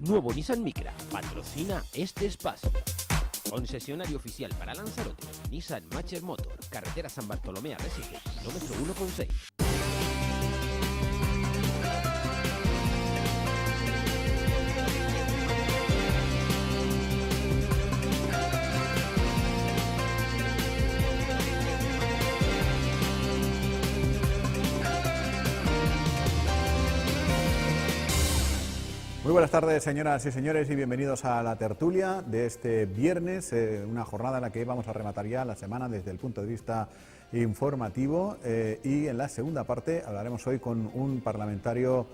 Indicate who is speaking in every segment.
Speaker 1: Nuevo Nissan Micra patrocina este espacio. Concesionario oficial para Lanzarote, Nissan Matcher Motor, carretera San Bartolomé a Recife, kilómetro 1,6.
Speaker 2: Muy buenas tardes, señoras y señores, y bienvenidos a la tertulia de este viernes, una jornada en la que vamos a rematar ya la semana desde el punto de vista informativo, y en la segunda parte hablaremos hoy con un parlamentario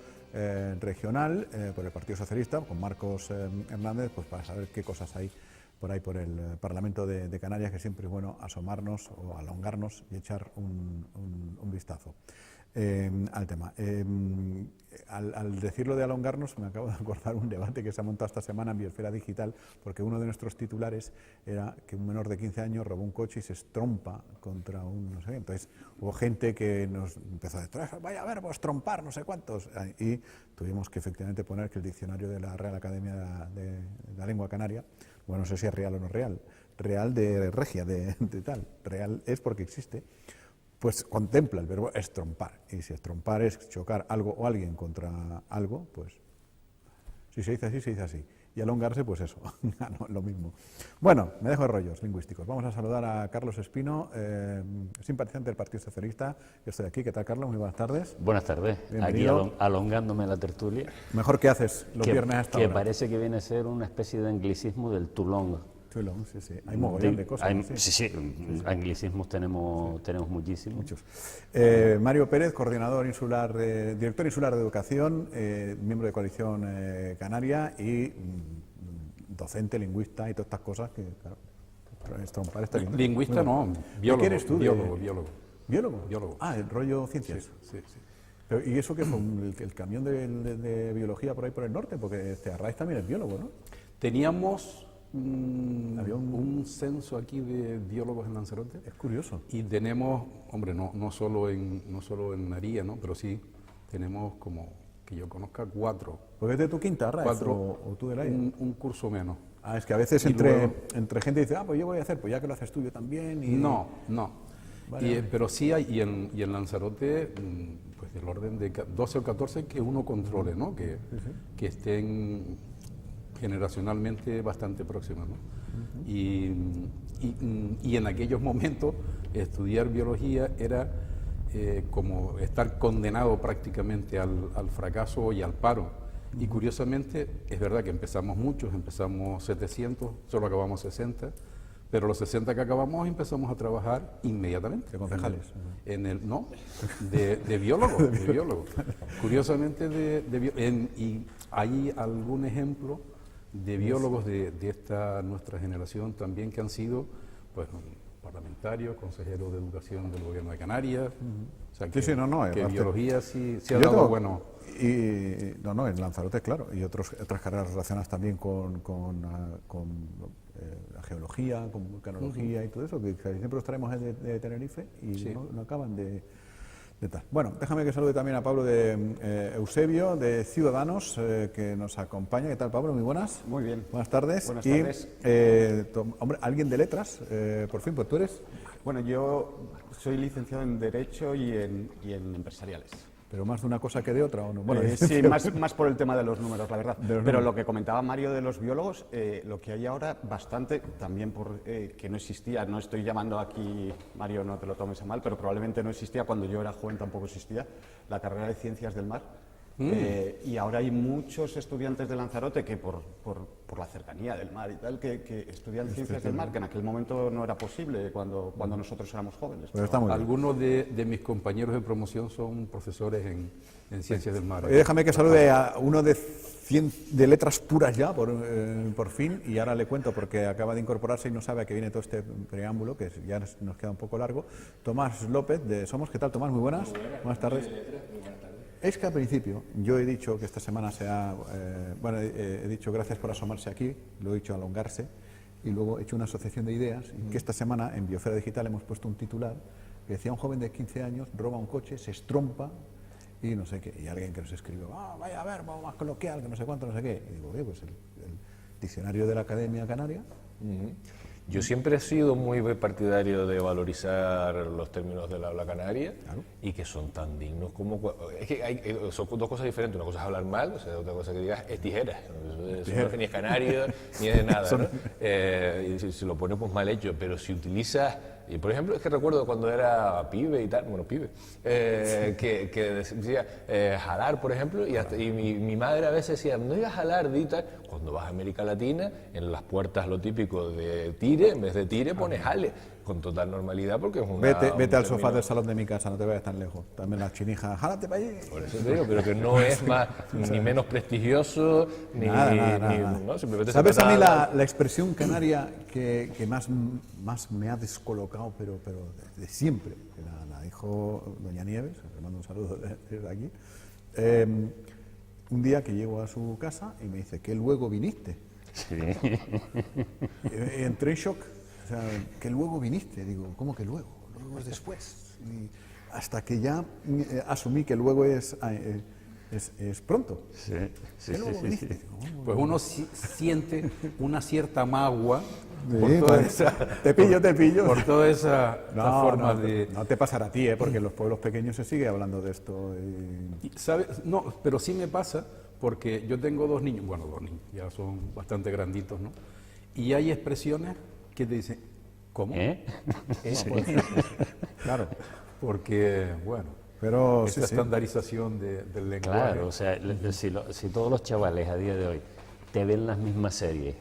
Speaker 2: regional por el Partido Socialista, con Marcos Hernández, pues para saber qué cosas hay por ahí por el Parlamento de Canarias, que siempre es bueno asomarnos o alongarnos y echar un vistazo al tema. Al decirlo de alongarnos, me acabo de acordar un debate que se ha montado esta semana en Biosfera Digital, porque uno de nuestros titulares era que un menor de 15 años robó un coche y se estrompa contra un no sé. Entonces hubo gente que nos empezó a decir, vaya a ver, pues trompar, no sé cuántos, y tuvimos que efectivamente poner que el diccionario de la Real Academia de la Lengua Canaria, bueno, no sé si es real o no real, real de regia, de tal, real es porque existe, pues contempla el verbo estrompar, y si estrompar es chocar algo o alguien contra algo, pues si se dice así, se dice así, y alongarse, pues eso, no, lo mismo. Bueno, me dejo de rollos lingüísticos, vamos a saludar a Carlos Espino, simpatizante del Partido Socialista. Yo estoy aquí. ¿Qué tal, Carlos? Muy buenas tardes.
Speaker 3: Buenas tardes,
Speaker 2: bienvenido.
Speaker 3: Aquí alongándome la tertulia.
Speaker 2: Mejor que haces los viernes hasta ahora.
Speaker 3: Que parece que viene a ser una especie de anglicismo del Toulon.
Speaker 2: Sí, sí. Hay mogollón de cosas.
Speaker 3: Sí, anglicismos tenemos muchísimos.
Speaker 2: Muchos. Mario Pérez, coordinador insular, director insular de Educación, miembro de Coalición Canaria y docente, lingüista y todas estas cosas que, claro, estrompar está bien.
Speaker 4: Lingüista no, biólogo.
Speaker 2: ¿Qué eres tú?
Speaker 4: Biólogo.
Speaker 2: ¿Biólogo? Ah, el rollo ciencias.
Speaker 4: Sí.
Speaker 2: Pero, ¿y eso qué fue? ¿El camión de biología por ahí por el norte? Porque Arraiz también es biólogo, ¿no?
Speaker 4: Teníamos un censo aquí de biólogos en Lanzarote.
Speaker 2: Es curioso.
Speaker 4: Y tenemos, hombre, no solo en Naría, ¿no? Pero sí tenemos como, que yo conozca, 4.
Speaker 2: ¿Pues es de tu quinta, Arraiz?
Speaker 4: 4
Speaker 2: o tú de la
Speaker 4: un curso menos.
Speaker 2: Ah, es que a veces entre gente dice, pues yo voy a hacer, pues ya que lo haces tú, yo también. Y...
Speaker 4: No.
Speaker 2: Vale.
Speaker 4: Pero sí hay, y en Lanzarote, pues del orden de 12 o 14 que uno controle, ¿no? Que estén generacionalmente bastante próximas, ¿no? Y en aquellos momentos estudiar biología era como estar condenado prácticamente al fracaso y al paro. Y curiosamente, es verdad que empezamos muchos, empezamos 700, solo acabamos 60, pero los 60 que acabamos empezamos a trabajar inmediatamente.
Speaker 2: ¿De concejales?
Speaker 4: De biólogos. Curiosamente, y hay algún ejemplo de biólogos de esta nuestra generación también que han sido pues parlamentarios, consejeros de educación del gobierno de Canarias. O sea, que biología sí ha dado bueno.
Speaker 2: Y en Lanzarote, claro, y otras carreras relacionadas también con la geología, con vulcanología y todo eso, que siempre los traemos de Tenerife y sí. no acaban de tal. Bueno, déjame que salude también a Pablo de Eusebio, de Ciudadanos, que nos acompaña. ¿Qué tal, Pablo? Muy buenas.
Speaker 5: Muy bien.
Speaker 2: Buenas tardes.
Speaker 5: Buenas tardes.
Speaker 2: Hombre, alguien de letras, por fin, pues tú eres.
Speaker 5: Bueno, yo soy licenciado en Derecho y en Empresariales.
Speaker 2: ¿Pero más de una cosa que de otra o no? Bueno,
Speaker 5: sí, más por el tema de los números, la verdad. Pero lo que comentaba Mario de los biólogos, lo que hay ahora bastante, también por que no existía, no estoy llamando aquí, Mario, no te lo tomes a mal, pero probablemente no existía, cuando yo era joven tampoco existía, la carrera de Ciencias del Mar. Y ahora hay muchos estudiantes de Lanzarote que por la cercanía del mar y tal, que estudian Ciencias del Mar, que en aquel momento no era posible cuando nosotros éramos jóvenes.
Speaker 4: Algunos de mis compañeros de promoción son profesores en Ciencias del Mar.
Speaker 2: Déjame que salude a uno de letras puras ya, por fin, y ahora le cuento porque acaba de incorporarse y no sabe a qué viene todo este preámbulo, que ya nos queda un poco largo. Tomás López, de Somos. ¿Qué tal, Tomás? Muy buenas. Buenas tardes. Es que al principio yo he dicho que esta semana he dicho gracias por asomarse aquí, lo he dicho alongarse, y luego he hecho una asociación de ideas, y que esta semana en Biosfera Digital hemos puesto un titular que decía: un joven de 15 años roba un coche, se estrompa y no sé qué, y alguien que nos escribió, vaya a ver, más coloquial, que no sé cuánto, no sé qué. Y digo, oye, pues el diccionario de la Academia Canaria.
Speaker 6: Yo siempre he sido muy partidario de valorizar los términos del habla canaria,
Speaker 2: Claro.
Speaker 6: y que son tan dignos como... Es que son dos cosas diferentes. Una cosa es hablar mal, o sea, otra cosa que digas es tijeras. Eso ni es canario, ni es de nada, ¿no? Y si lo pones pues mal hecho, pero si utilizas... Y por ejemplo, es que recuerdo cuando era pibe y tal, bueno, pibe, que decía jalar, por ejemplo, y mi madre a veces decía, no digas jalar, di tal. Cuando vas a América Latina, en las puertas lo típico de tire, en vez de tire pones jale, con total normalidad, porque es una...
Speaker 2: Vete al sofá del salón de mi casa, no te vayas tan lejos. También las chinijas, jálate para allí.
Speaker 6: Por eso te digo, pero que no es más ni menos prestigioso, ni...
Speaker 2: Nada.
Speaker 6: ¿no? Simplemente se
Speaker 2: ¿Sabes a mí
Speaker 6: trata-
Speaker 2: la expresión canaria que más me ha descolocado, pero de siempre? Que la dijo doña Nieves, le mando un saludo desde aquí. Un día que llego a su casa y me dice, ¿que luego viniste?
Speaker 3: Sí.
Speaker 2: Y entré en shock. O sea, que luego viniste. Digo, ¿cómo que luego? Luego es después. Y hasta que ya asumí que luego es pronto.
Speaker 3: Sí,
Speaker 2: ¿Que luego viniste?
Speaker 3: sí.
Speaker 2: Digo,
Speaker 4: Pues uno siente una cierta magua
Speaker 2: Sí,
Speaker 4: por toda
Speaker 2: pues,
Speaker 4: esa...
Speaker 2: te pillo.
Speaker 4: Por toda esa forma de...
Speaker 2: No te pasará a ti, porque en los pueblos pequeños se sigue hablando de esto.
Speaker 4: ¿Sabes? No, pero sí me pasa porque yo tengo dos niños, ya son bastante granditos, ¿no? Y hay expresiones que te dicen, ¿cómo?
Speaker 2: Claro.
Speaker 4: Porque, bueno,
Speaker 2: Pero
Speaker 4: esta estandarización del lenguaje.
Speaker 3: Claro, o sea, si todos los chavales a día de hoy te ven las mismas series,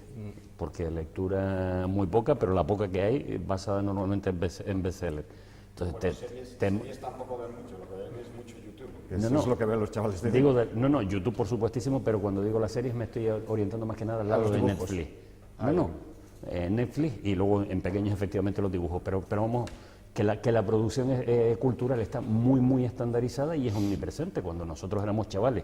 Speaker 3: porque lectura muy poca, pero la poca que hay es basada normalmente en bestseller. Entonces,
Speaker 5: Series tampoco ven mucho, lo que ven es mucho YouTube.
Speaker 2: Eso es lo que ven los chavales de
Speaker 3: digo, YouTube por supuestísimo, pero cuando digo las series me estoy orientando más que nada al lado de Netflix. Netflix y luego en pequeños efectivamente los dibujos, pero vamos, que la producción cultural está muy estandarizada y es omnipresente. Cuando nosotros éramos chavales,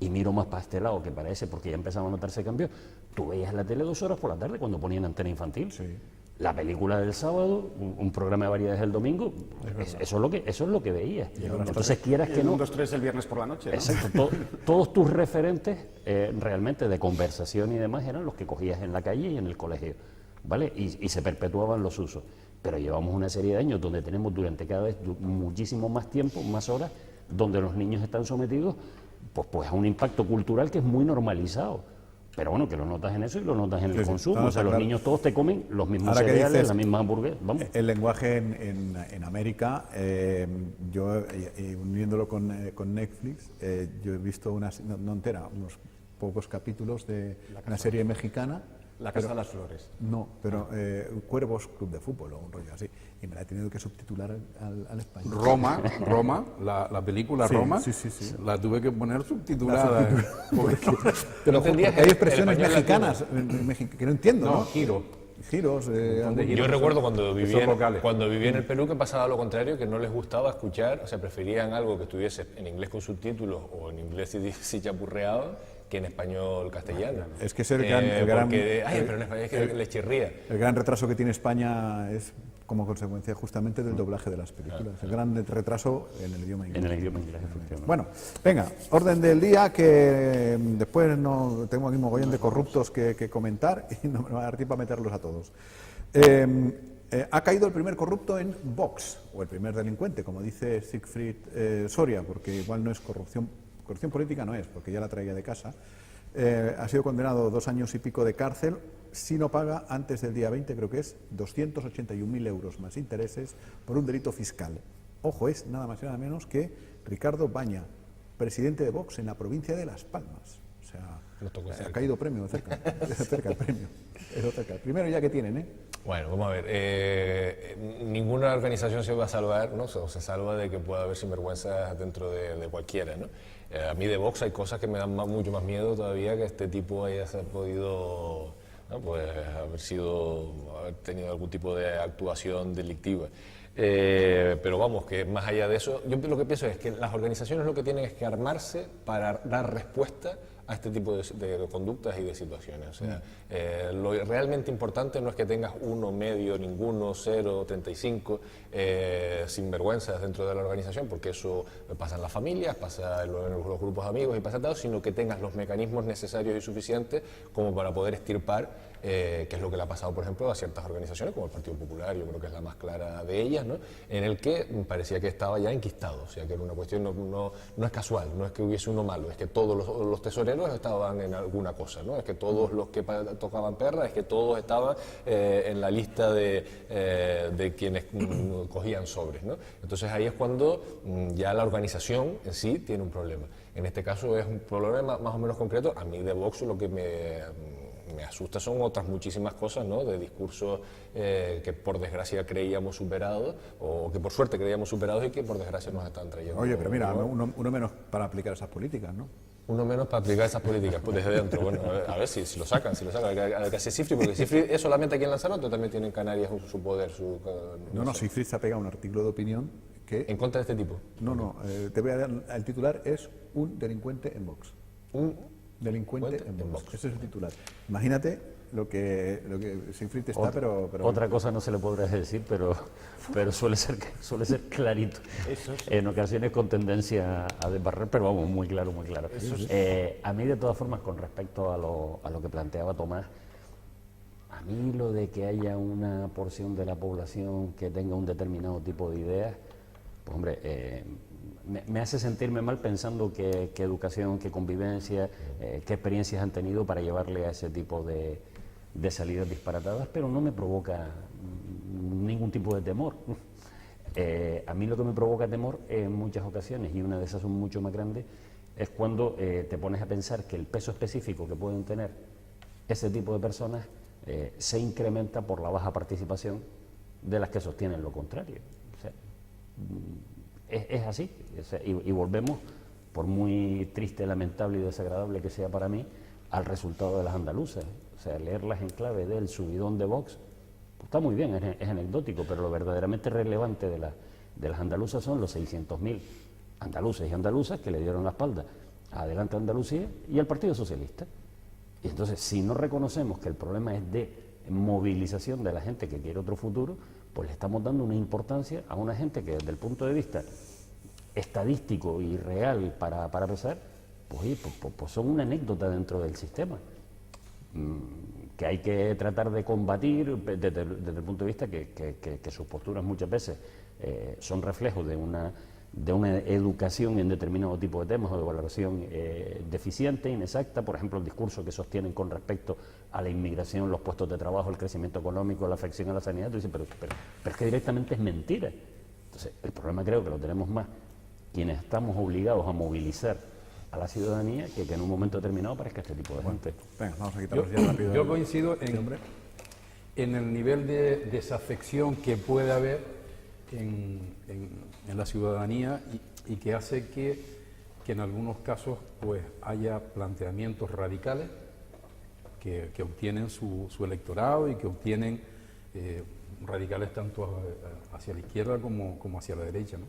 Speaker 3: y miro más para este lado que para ese, porque ya empezaba a notarse cambios, tú veías la tele 2 horas por la tarde cuando ponían Antena Infantil.
Speaker 2: Sí.
Speaker 3: La película del sábado, un programa de variedades el domingo, eso es lo que veías. Entonces quieras que
Speaker 5: El
Speaker 3: no...
Speaker 5: 1, 2, 3 el viernes por la noche, ¿no?
Speaker 3: Exacto, todos tus referentes realmente de conversación y demás eran los que cogías en la calle y en el colegio, ¿vale? Y se perpetuaban los usos. Pero llevamos una serie de años donde tenemos durante cada vez muchísimo más tiempo, más horas, donde los niños están sometidos pues a un impacto cultural que es muy normalizado. Pero bueno, que lo notas en eso y lo notas en el consumo. O sea, los niños todos te comen los mismos
Speaker 2: Ahora que
Speaker 3: cereales,
Speaker 2: dices,
Speaker 3: las mismas hamburguesas. Vamos.
Speaker 2: El lenguaje en América, yo uniéndolo con Netflix, yo he visto no entera, unos pocos capítulos de una serie mexicana.
Speaker 5: La Casa de las Flores.
Speaker 2: No, pero Cuervos Club de Fútbol o un rollo así. Y me la he tenido que subtitular al español.
Speaker 4: Roma, la película
Speaker 2: Sí,
Speaker 4: Roma,
Speaker 2: sí.
Speaker 4: la tuve que poner subtitulada.
Speaker 6: Pero entendías
Speaker 2: Porque hay
Speaker 6: el
Speaker 2: expresiones
Speaker 6: español
Speaker 2: mexicanas que no entiendo, ¿no?
Speaker 4: Giro.
Speaker 2: Giros.
Speaker 6: Yo recuerdo cuando
Speaker 4: que
Speaker 6: vivía,
Speaker 4: son locales.
Speaker 6: cuando vivía en el Perú que pasaba lo contrario, que no les gustaba escuchar, o sea, preferían algo que estuviese en inglés con subtítulos o en inglés sí chapurreado que en español castellano.
Speaker 2: Es que es el gran...
Speaker 6: Porque, pero en español es que les chirría.
Speaker 2: El gran retraso que tiene España es como consecuencia justamente del doblaje de las películas. El gran retraso en el idioma inglés.
Speaker 3: En el idioma inglés, efectivamente.
Speaker 2: Bueno, venga, orden del día, que después no tengo aquí un mogollón de corruptos que comentar y no me va a dar tiempo a meterlos a todos. Ha caído el primer corrupto en Vox, o el primer delincuente, como dice Siegfried Soria, porque igual no es corrupción política, no es, porque ya la traía de casa. Ha sido condenado 2 años y pico de cárcel si no paga antes del día 20, creo que es 281.000 euros más intereses por un delito fiscal. Ojo, es nada más y nada menos que Ricardo Baña, presidente de Vox en la provincia de Las Palmas. O sea, ha caído premio cerca el premio. Pero cerca. El primero ya que tienen,
Speaker 6: Bueno, vamos a ver. Ninguna organización se va a salvar, ¿no? O se salva de que pueda haber sinvergüenza dentro de cualquiera, ¿no? A mí de Vox hay cosas que me dan mucho más miedo todavía que este tipo haya podido, ¿no? Pues haber tenido algún tipo de actuación delictiva. Pero vamos, que más allá de eso, yo lo que pienso es que las organizaciones lo que tienen es que armarse para dar respuesta a este tipo de conductas y de situaciones. O sea, lo realmente importante no es que tengas uno, medio, ninguno, 0, 35 sinvergüenzas dentro de la organización, porque eso pasa en las familias, pasa en los grupos de amigos y pasa todo, sino que tengas los mecanismos necesarios y suficientes como para poder extirpar que es lo que le ha pasado, por ejemplo, a ciertas organizaciones, como el Partido Popular, yo creo que es la más clara de ellas, ¿no? En el que parecía que estaba ya enquistado, o sea, que era una cuestión, no es casual, no es que hubiese uno malo, es que todos los tesoreros estaban en alguna cosa, ¿no? Es que todos los que tocaban perra, es que todos estaban en la lista de quienes cogían sobres, ¿no? Entonces ahí es cuando ya la organización en sí tiene un problema. En este caso es un problema más o menos concreto. A mí de Vox lo que me asusta son otras muchísimas cosas, ¿no? De discursos que por desgracia creíamos superados, o que por suerte creíamos superados y que por desgracia nos están trayendo.
Speaker 2: Oye, pero mira, uno menos para aplicar esas políticas, ¿no?
Speaker 6: Uno menos para aplicar esas políticas, pues desde dentro. Bueno, a ver si lo sacan, que hace Cifri, porque Cifri es solamente aquí en Lanzarote, también tiene en Canarias su poder,
Speaker 2: No, Cifri se ha pegado un artículo de opinión que...
Speaker 6: ¿En contra de este tipo?
Speaker 2: No, te voy a dar, el titular es un delincuente en Vox.
Speaker 6: Un
Speaker 2: delincuente en Vox. Ese es el titular. Imagínate lo que Sigfrid está, pero...
Speaker 3: Otra cosa no se le podrá decir, pero suele ser clarito. En ocasiones con tendencia a desbarrar, pero vamos, muy claro, muy claro. A mí, de todas formas, con respecto a lo que planteaba Tomás, a mí lo de que haya una porción de la población que tenga un determinado tipo de ideas, pues hombre, me hace sentirme mal pensando qué educación, qué convivencia, qué experiencias han tenido para llevarle a ese tipo de salidas disparatadas, pero no me provoca ningún tipo de temor. A mí lo que me provoca temor en muchas ocasiones, y una de esas son mucho más grandes, es cuando te pones a pensar que el peso específico que pueden tener ese tipo de personas se incrementa por la baja participación de las que sostienen lo contrario. O sea, es así, o sea, y volvemos, por muy triste, lamentable y desagradable que sea para mí, al resultado de las andaluzas. O sea, leerlas en clave del subidón de Vox, pues está muy bien, es anecdótico, pero lo verdaderamente relevante de las andaluzas son los 600.000 andaluces y andaluzas que le dieron la espalda a Adelante Andalucía y al Partido Socialista. Y entonces, si no reconocemos que el problema es de movilización de la gente que quiere otro futuro, pues le estamos dando una importancia a una gente que desde el punto de vista estadístico y real para pesar, pues son una anécdota dentro del sistema, que hay que tratar de combatir desde el punto de vista que sus posturas muchas veces son reflejos de una educación en determinado tipo de temas o de valoración deficiente, inexacta. Por ejemplo, el discurso que sostienen con respecto a la inmigración, los puestos de trabajo, el crecimiento económico, la afección a la sanidad. Tú dices, pero es que directamente es mentira. Entonces, el problema creo que lo tenemos más quienes estamos obligados a movilizar a la ciudadanía que en un momento determinado parezca este tipo de gente.
Speaker 2: Venga, vamos a quitarnos ya rápido.
Speaker 4: Yo coincido en el nivel de desafección que puede haber en la ciudadanía y que hace que en algunos casos pues haya planteamientos radicales que obtienen su electorado y que obtienen radicales tanto hacia la izquierda como hacia la derecha, ¿no?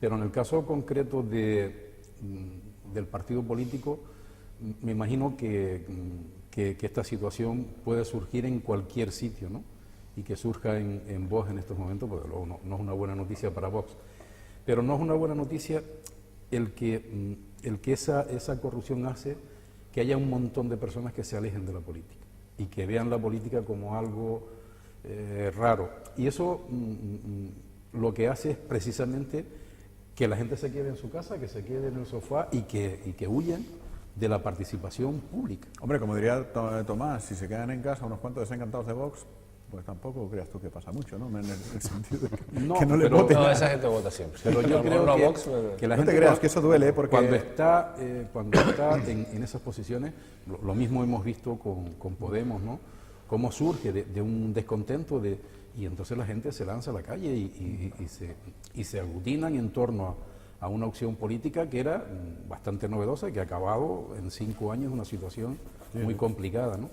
Speaker 4: Pero en el caso concreto del partido político, me imagino que esta situación puede surgir en cualquier sitio, ¿no? Y que surja en Vox en estos momentos, porque luego no es una buena noticia para Vox. Pero no es una buena noticia el que esa corrupción hace que haya un montón de personas que se alejen de la política y que vean la política como algo raro. Y eso lo que hace es precisamente que la gente se quede en su casa, que se quede en el sofá y que huyan de la participación pública.
Speaker 2: Hombre, como diría Tomás, si se quedan en casa unos cuantos desencantados de Vox, pues tampoco creas tú que pasa mucho, ¿no? En el sentido de que no le voten.
Speaker 6: No, esa gente vota siempre.
Speaker 4: Pero yo creo que la gente...
Speaker 2: No te creas que eso duele, porque...
Speaker 4: Cuando está en esas posiciones, lo mismo hemos visto con Podemos, ¿no? Cómo surge de un descontento y entonces la gente se lanza a la calle y se aglutinan en torno a una opción política que era bastante novedosa y que ha acabado en 5 años una situación muy complicada, ¿no?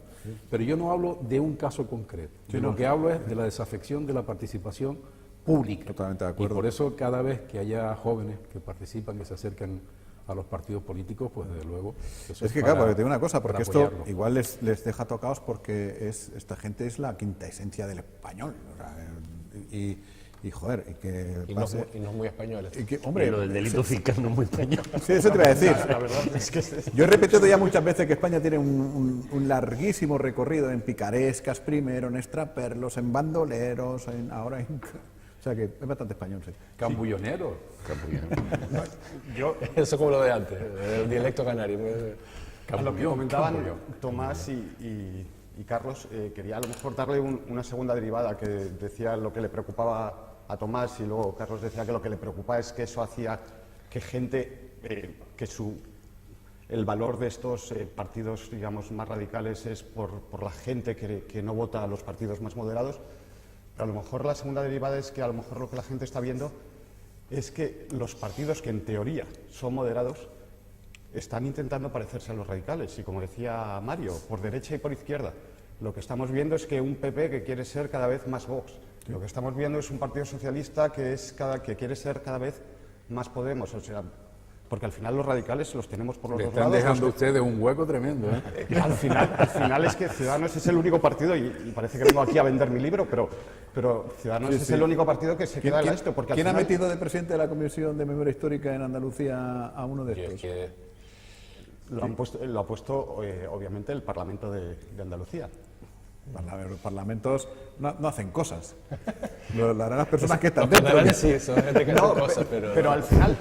Speaker 4: Pero yo no hablo de un caso concreto, lo que hablo es de la desafección de la participación
Speaker 7: pública.
Speaker 2: Totalmente de
Speaker 4: Y
Speaker 2: acuerdo.
Speaker 4: por eso cada vez que haya jóvenes que participan, que se acercan a los partidos políticos, pues desde luego... eso
Speaker 2: Es que
Speaker 4: para-
Speaker 2: claro, porque te digo una cosa, porque
Speaker 4: para
Speaker 2: esto
Speaker 4: apoyarlo.
Speaker 2: igual les deja tocados porque esta gente es la quinta esencia del español. O sea, y joder, y que
Speaker 6: Y no,
Speaker 2: pase...
Speaker 6: y no muy españoles.
Speaker 2: y que,
Speaker 3: Y
Speaker 2: hombre,
Speaker 3: lo del delito fiscal no es muy español.
Speaker 2: sí, eso te iba a decir. Yo he repetido ya muchas veces que España tiene un larguísimo recorrido en picarescas primero, en extraperlos, en bandoleros, ahora en... O sea que es bastante español, sí.
Speaker 4: Cambullonero.
Speaker 6: Eso como lo de antes, el dialecto canario.
Speaker 5: A lo que
Speaker 4: Cambullón,
Speaker 5: comentaban
Speaker 4: cambullón.
Speaker 5: Tomás y Carlos, quería a lo mejor darle una segunda derivada que decía lo que le preocupaba a Tomás y luego Carlos decía que lo que le preocupa es que eso hacía que gente, el valor de estos partidos, digamos, más radicales es por la gente que no vota a los partidos más moderados. Pero a lo mejor la segunda derivada es que a lo mejor lo que la gente está viendo es que los partidos que en teoría son moderados están intentando parecerse a los radicales. Y como decía Mario, por derecha y por izquierda, lo que estamos viendo es que un PP que quiere ser cada vez más Vox. Lo que estamos viendo es un partido socialista que quiere ser cada vez más Podemos. O sea, porque al final los radicales los tenemos por los
Speaker 4: Le
Speaker 5: dos
Speaker 4: están
Speaker 5: lados.
Speaker 4: dejando
Speaker 5: los que-
Speaker 4: ustedes un hueco tremendo, ¿eh?
Speaker 5: al final es que Ciudadanos es el único partido, y parece que vengo aquí a vender mi libro, pero Ciudadanos
Speaker 2: Sí,
Speaker 5: es
Speaker 2: sí.
Speaker 5: el único partido que se queda en esto. Porque al
Speaker 2: ¿Quién ha
Speaker 5: final-
Speaker 2: metido de presidente de la Comisión de Memoria Histórica en Andalucía a uno de
Speaker 6: Yo es
Speaker 2: estos?
Speaker 6: que
Speaker 5: Lo ha puesto obviamente el Parlamento de Andalucía.
Speaker 2: Los parlamentos no hacen cosas. Lo harán las personas que están
Speaker 6: los
Speaker 2: dentro.
Speaker 6: catalanes sí, son gente que hace cosas, pero
Speaker 5: al final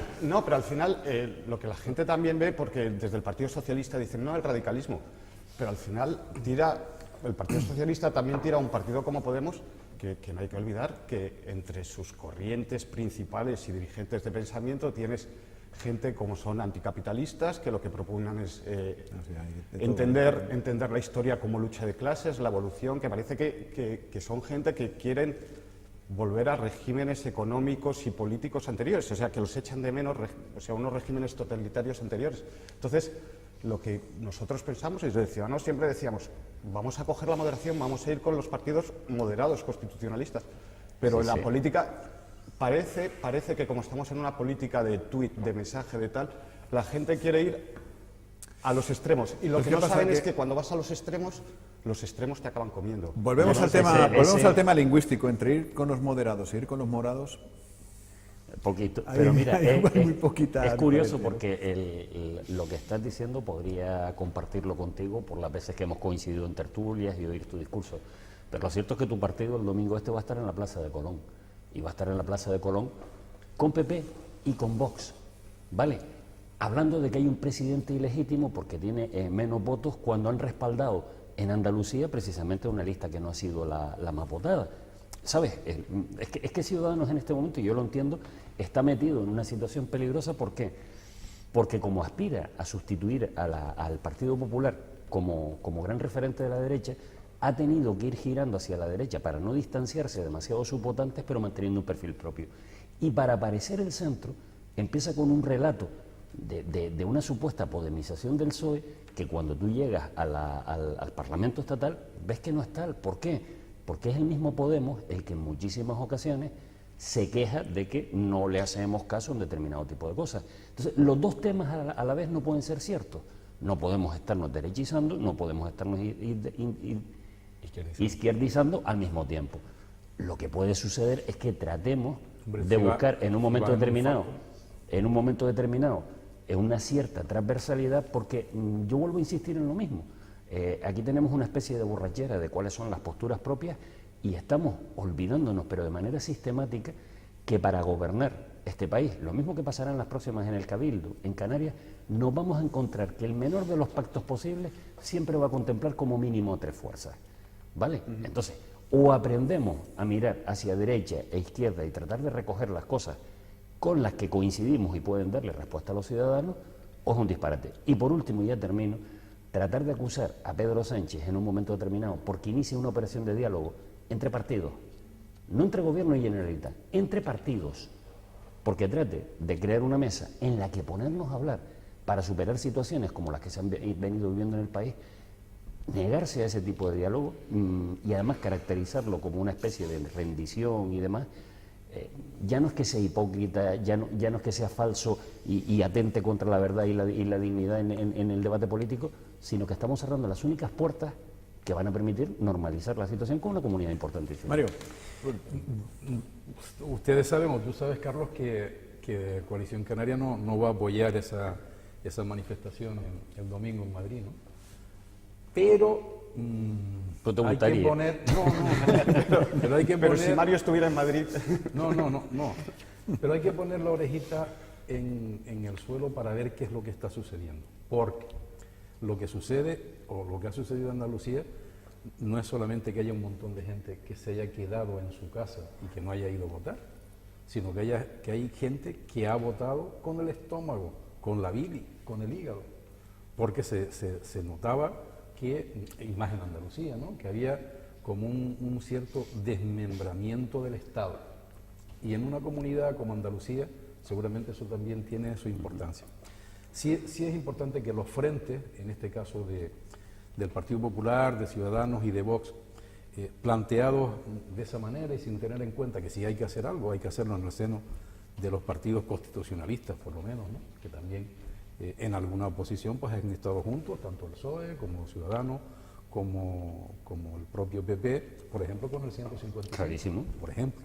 Speaker 5: lo que la gente también ve, porque desde el Partido Socialista dicen no el radicalismo, pero al final el Partido Socialista también tira a un partido como Podemos, que no hay que olvidar que entre sus corrientes principales y dirigentes de pensamiento tienes gente como son anticapitalistas, que lo que propugnan es entender la historia como lucha de clases, la evolución, que parece que son gente que quieren volver a regímenes económicos y políticos anteriores, o sea, que los echan de menos, o sea, unos regímenes totalitarios anteriores. Entonces, lo que nosotros pensamos, y desde Ciudadanos siempre decíamos, vamos a coger la moderación, vamos a ir con los partidos moderados, constitucionalistas, pero en la política parece que como estamos en una política de tuit, de mensaje, de tal, la gente quiere ir a los extremos, y lo
Speaker 2: Pues
Speaker 5: que
Speaker 2: ¿qué
Speaker 5: no
Speaker 2: pasa?
Speaker 5: saben
Speaker 2: Que-
Speaker 5: es que cuando vas a los extremos te acaban comiendo.
Speaker 2: Volvemos al tema lingüístico, entre ir con los moderados e ir con los morados.
Speaker 3: Poquito,
Speaker 2: Hay-
Speaker 3: pero mira,
Speaker 2: hay muy poquita
Speaker 3: es curioso
Speaker 2: diferencia, ¿no?
Speaker 3: porque lo que estás diciendo podría compartirlo contigo por las veces que hemos coincidido en tertulias y oír tu discurso, pero lo cierto es que tu partido el domingo va a estar en la Plaza de Colón, y va a estar en la Plaza de Colón con PP y con Vox, ¿vale? Hablando de que hay un presidente ilegítimo porque tiene menos votos cuando han respaldado en Andalucía precisamente una lista que no ha sido la más votada. ¿Sabes? Es que Ciudadanos en este momento, y yo lo entiendo, está metido en una situación peligrosa. ¿Por qué? Porque como aspira a sustituir al Partido Popular como gran referente de la derecha, ha tenido que ir girando hacia la derecha para no distanciarse demasiado sus votantes, pero manteniendo un perfil propio. Y para aparecer el centro, empieza con un relato de una supuesta podemización del PSOE, que cuando tú llegas al Parlamento Estatal, ves que no es tal. ¿Por qué? Porque es el mismo Podemos el que en muchísimas ocasiones se queja de que no le hacemos caso a un determinado tipo de cosas. Entonces, los dos temas a la vez no pueden ser ciertos. No podemos estarnos derechizando, no podemos estarnos izquierdizando al mismo tiempo. Lo que puede suceder es que tratemos
Speaker 4: Hombre,
Speaker 3: de
Speaker 4: si va-
Speaker 3: buscar en un
Speaker 4: si
Speaker 3: momento
Speaker 4: va en un
Speaker 3: determinado,
Speaker 4: foco.
Speaker 3: una cierta transversalidad, porque yo vuelvo a insistir en lo mismo. Aquí tenemos una especie de borrachera de cuáles son las posturas propias y estamos olvidándonos, pero de manera sistemática, que para gobernar este país, lo mismo que pasará en las próximas en el Cabildo, en Canarias, nos vamos a encontrar que el menor de los pactos posibles siempre va a contemplar como mínimo 3 fuerzas, ¿vale? Entonces, o aprendemos a mirar hacia derecha e izquierda y tratar de recoger las cosas con las que coincidimos y pueden darle respuesta a los ciudadanos, o es un disparate. Y por último, y ya termino, tratar de acusar a Pedro Sánchez en un momento determinado porque inicia una operación de diálogo entre partidos, no entre gobierno y Generalitat, entre partidos, porque trate de crear una mesa en la que ponernos a hablar para superar situaciones como las que se han venido viviendo en el país, negarse a ese tipo de diálogo y además caracterizarlo como una especie de rendición y demás, ya no es que sea hipócrita, ya no es que sea falso y atente contra la verdad y la dignidad en el debate político, sino que estamos cerrando las únicas puertas que van a permitir normalizar la situación con una comunidad importantísima.
Speaker 2: Mario.
Speaker 4: Ustedes saben, o tú sabes, Carlos, que Coalición Canaria no va a apoyar esa manifestación el domingo en Madrid, ¿no? Pero
Speaker 3: ¿Pero te
Speaker 4: hay que
Speaker 3: gustaría?
Speaker 4: poner... pero hay que
Speaker 5: Pero
Speaker 4: poner...
Speaker 5: si Mario estuviera en Madrid...
Speaker 4: No. Pero hay que poner la orejita en el suelo para ver qué es lo que está sucediendo. Porque lo que sucede, o lo que ha sucedido en Andalucía, no es solamente que haya un montón de gente que se haya quedado en su casa y que no haya ido a votar, sino que hay gente que ha votado con el estómago, con la bilis, con el hígado, porque se notaba que, y más en Andalucía, ¿no?, que había como un cierto desmembramiento del Estado. Y en una comunidad como Andalucía, seguramente eso también tiene su importancia. Sí es importante que los frentes, en este caso del Partido Popular, de Ciudadanos y de Vox, planteados de esa manera y sin tener en cuenta que si hay que hacer algo, hay que hacerlo en el seno de los partidos constitucionalistas, por lo menos, ¿no?, que también en alguna oposición pues han estado juntos, tanto el PSOE como Ciudadanos, como el propio PP, por ejemplo, con el 155.
Speaker 3: Clarísimo.
Speaker 4: Por ejemplo.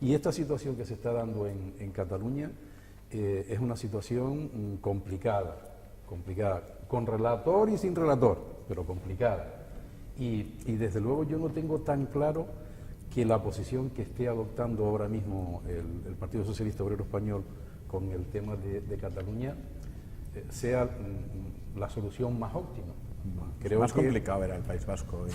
Speaker 4: Y esta situación que se está dando en Cataluña es una situación complicada, con relator y sin relator, pero complicada. Y desde luego yo no tengo tan claro que la posición que esté adoptando ahora mismo el Partido Socialista Obrero Español con el tema de Cataluña sea la solución más óptima.
Speaker 2: Creo más complicado era el País Vasco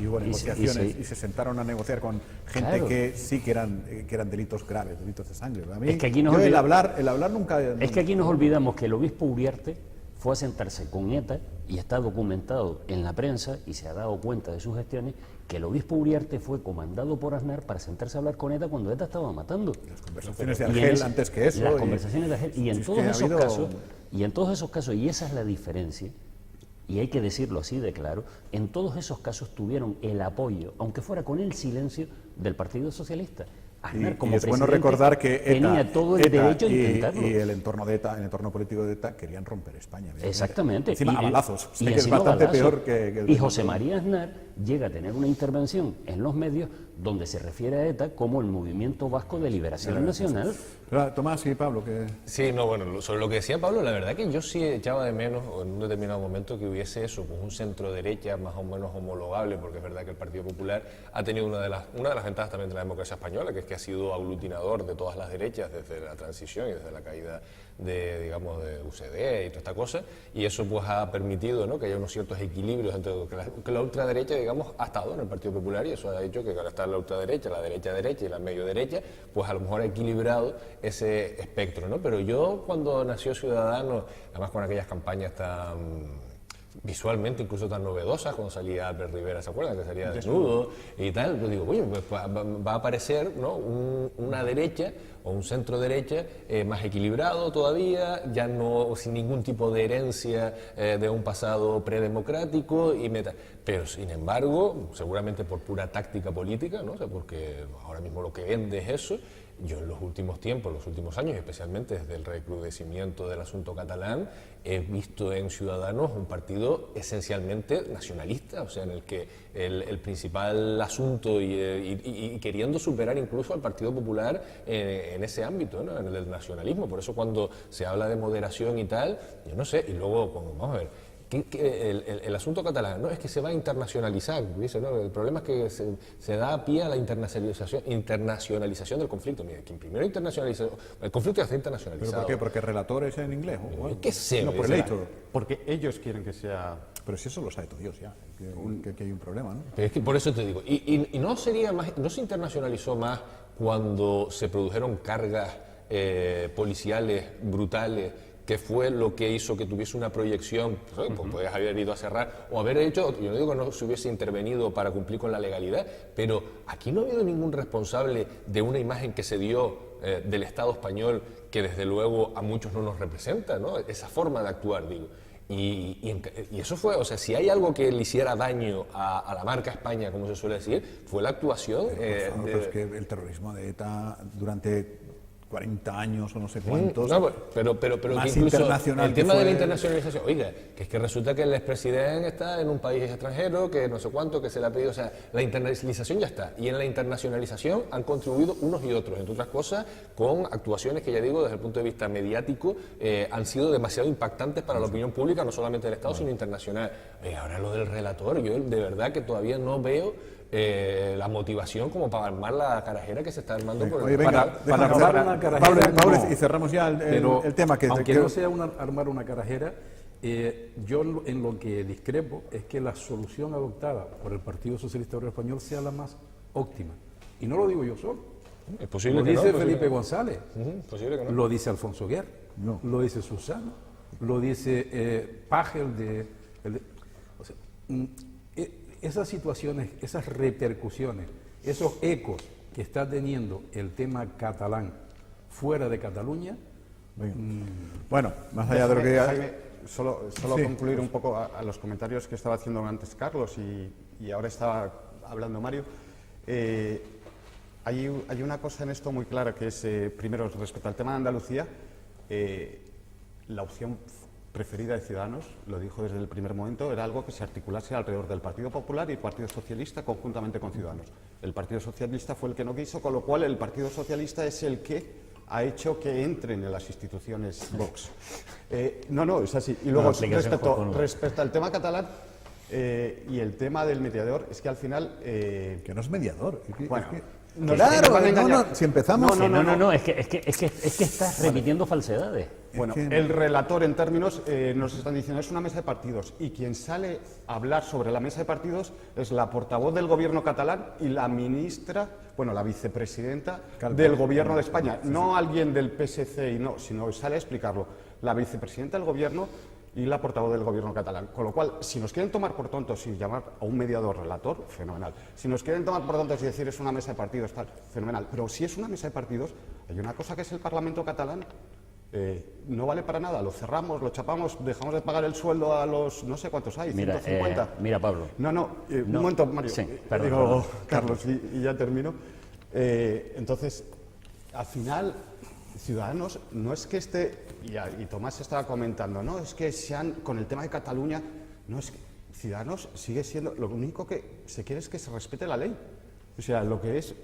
Speaker 2: y hubo negociaciones y se sentaron a negociar con gente
Speaker 3: Claro.
Speaker 2: que sí que eran delitos graves, delitos de sangre. A mí,
Speaker 3: Es que aquí
Speaker 2: el hablar nunca...
Speaker 3: Es que aquí nos olvidamos que el obispo Uriarte fue a sentarse con ETA y está documentado en la prensa y se ha dado cuenta de sus gestiones que el obispo Uriarte fue comandado por Aznar para sentarse a hablar con ETA cuando ETA estaba matando.
Speaker 2: Las conversaciones de
Speaker 3: Y en
Speaker 2: Argel
Speaker 3: ese-
Speaker 2: antes que eso.
Speaker 3: Las conversaciones de Argel. Y en
Speaker 2: es
Speaker 3: todos
Speaker 2: que ha
Speaker 3: esos
Speaker 2: habido-
Speaker 3: casos, y esa es la diferencia, y hay que decirlo así de claro, en todos esos casos tuvieron el apoyo, aunque fuera con el silencio, del Partido Socialista. Aznar,
Speaker 2: Y
Speaker 3: como
Speaker 2: es bueno
Speaker 3: presidente,
Speaker 2: recordar que
Speaker 3: tenía todo el derecho a intentarlo.
Speaker 2: y el entorno de ETA, el entorno político de ETA, querían romper España.
Speaker 3: Exactamente.
Speaker 2: Encima a
Speaker 3: Y-
Speaker 2: balazos.
Speaker 3: y
Speaker 2: que es
Speaker 3: encima
Speaker 2: bastante
Speaker 3: balazos.
Speaker 2: peor que el
Speaker 3: Y José María Aznar llega a tener una intervención en los medios donde se refiere a ETA como el Movimiento Vasco de Liberación Nacional.
Speaker 2: Pero, Tomás y Pablo, que...
Speaker 6: Sí, no, bueno, sobre lo que decía Pablo, la verdad que yo sí echaba de menos, o en un determinado momento, que hubiese eso, pues un centro derecha más o menos homologable, porque es verdad que el Partido Popular ha tenido una de las ventajas también de la democracia española, que es que ha sido aglutinador de todas las derechas desde la transición y desde la caída de UCD y toda esta cosa, y eso pues ha permitido, ¿no?, que haya unos ciertos equilibrios entre que la ultraderecha, digamos, ha estado en el Partido Popular, y eso ha hecho que ahora está la ultraderecha, la derecha y la medio derecha, pues a lo mejor ha equilibrado ese espectro, ¿no? Pero yo, cuando nació Ciudadanos, además con aquellas campañas tan visualmente incluso tan novedosas, cuando salía Albert Rivera, ¿se acuerdan? Que salía desnudo y tal, yo digo, oye, pues va a aparecer, ¿no?, una derecha o un centro derecha más equilibrado todavía, ya no sin ningún tipo de herencia de un pasado predemocrático y meta. Pero sin embargo, seguramente por pura táctica política, ¿no? O sea, porque ahora mismo lo que vende es eso. Yo en los últimos tiempos, los últimos años, especialmente desde el recrudecimiento del asunto catalán, he visto en Ciudadanos un partido esencialmente nacionalista, o sea, en el que el principal asunto y queriendo superar incluso al Partido Popular en ese ámbito, ¿no?, en el del nacionalismo. Por eso cuando se habla de moderación y tal, yo no sé, y luego, vamos a ver, el asunto catalán, no, es que se va a internacionalizar, dice, ¿no? El problema es que se da pie a la internacionalización del conflicto. Mira, quien primero internacionaliza, el conflicto ya está
Speaker 2: ¿Pero
Speaker 6: internacionalizado.
Speaker 2: por qué? ¿Porque el relator es en inglés?
Speaker 6: Yo qué sé,
Speaker 2: No, por el editor.
Speaker 5: Porque ellos quieren que sea...
Speaker 2: Pero si eso lo sabe todo Dios ya, que hay un problema, ¿no?
Speaker 6: Pero es que por eso te digo, y no sería más, no se internacionalizó más cuando se produjeron cargas policiales brutales, que fue lo que hizo que tuviese una proyección, pues puedes haber ido a cerrar o haber hecho, yo no digo que no se hubiese intervenido para cumplir con la legalidad, pero aquí no ha habido ningún responsable de una imagen que se dio del Estado español que desde luego a muchos no nos representa, ¿no? Esa forma de actuar, digo. Y eso fue, o sea, si hay algo que le hiciera daño a la marca España, como se suele decir, fue la actuación.
Speaker 2: Pero es que el terrorismo de ETA durante 40 años o no sé cuántos.
Speaker 6: No, pero
Speaker 2: más
Speaker 6: que incluso
Speaker 2: internacional
Speaker 6: el
Speaker 2: que
Speaker 6: tema de
Speaker 2: fue-
Speaker 6: la internacionalización, oiga, que es que resulta que el expresidente está en un país extranjero, que no sé cuánto, que se le ha pedido, o sea, la internacionalización ya está. Y en la internacionalización han contribuido unos y otros, entre otras cosas, con actuaciones que ya digo, desde el punto de vista mediático, han sido demasiado impactantes para la opinión pública, no solamente del Estado, sino internacional. Ahora lo del relator, yo de verdad que todavía no veo la motivación como para armar la carajera que se está armando por
Speaker 2: Oye,
Speaker 6: el
Speaker 2: venga,
Speaker 4: Para
Speaker 2: déjame
Speaker 4: armar
Speaker 2: hablar.
Speaker 4: una carajera,
Speaker 2: Pablo,
Speaker 4: no.
Speaker 2: y cerramos ya
Speaker 4: Pero,
Speaker 2: el tema.
Speaker 4: aunque no sea armar una carajera, yo en lo que discrepo es que la solución adoptada por el Partido Socialista Obrero Español sea la más óptima. Y no lo digo yo solo.
Speaker 6: Es posible
Speaker 4: Lo
Speaker 6: que no,
Speaker 4: dice
Speaker 6: es posible
Speaker 4: Felipe
Speaker 6: que no.
Speaker 4: González,
Speaker 6: Posible que no.
Speaker 4: lo dice Alfonso Guerra, lo dice Susana, lo dice Paje, o sea, esas situaciones, esas repercusiones, esos ecos que está teniendo el tema catalán fuera de Cataluña.
Speaker 2: Bueno, más allá de lo que...
Speaker 5: Jaime, solo
Speaker 2: Sí.
Speaker 5: concluir un poco a los comentarios que estaba haciendo antes Carlos y ahora estaba hablando Mario. Hay una cosa en esto muy clara que es, primero, respecto al tema de Andalucía, la opción preferida de Ciudadanos, lo dijo desde el primer momento, era algo que se articulase alrededor del Partido Popular y el Partido Socialista conjuntamente con Ciudadanos. El Partido Socialista fue el que no quiso, con lo cual el Partido Socialista es el que ha hecho que entren en las instituciones Vox. No, es así. Y luego, respecto al tema catalán y el tema del mediador, es que al final...
Speaker 2: Que no es mediador.
Speaker 5: Bueno,
Speaker 2: Claro, si empezamos...
Speaker 3: No, es que estás repitiendo falsedades.
Speaker 5: Bueno,
Speaker 2: Es que-
Speaker 5: el relator en términos nos están diciendo es una mesa de partidos y quien sale a hablar sobre la mesa de partidos es la portavoz del gobierno catalán y la ministra, bueno, la vicepresidenta del gobierno de España, no alguien del PSC y no, sino sale a explicarlo, la vicepresidenta del gobierno y la portavoz del gobierno catalán. Con lo cual, si nos quieren tomar por tontos y llamar a un mediador relator, fenomenal. Si nos quieren tomar por tontos y decir es una mesa de partidos, tal, fenomenal. Pero si es una mesa de partidos, hay una cosa que es el Parlamento catalán. No vale para nada, lo cerramos, lo chapamos, dejamos de pagar el sueldo a los, no sé cuántos hay,
Speaker 3: Mira,
Speaker 5: 150.
Speaker 3: mira, Pablo.
Speaker 5: Un momento, Mario.
Speaker 3: Sí,
Speaker 5: Carlos, y ya termino. Entonces, al final, Ciudadanos no es que esté, y Tomás estaba comentando, no es que sean, con el tema de Cataluña, no es que Ciudadanos sigue siendo, lo único que se quiere es que se respete la ley. O sea, lo que es,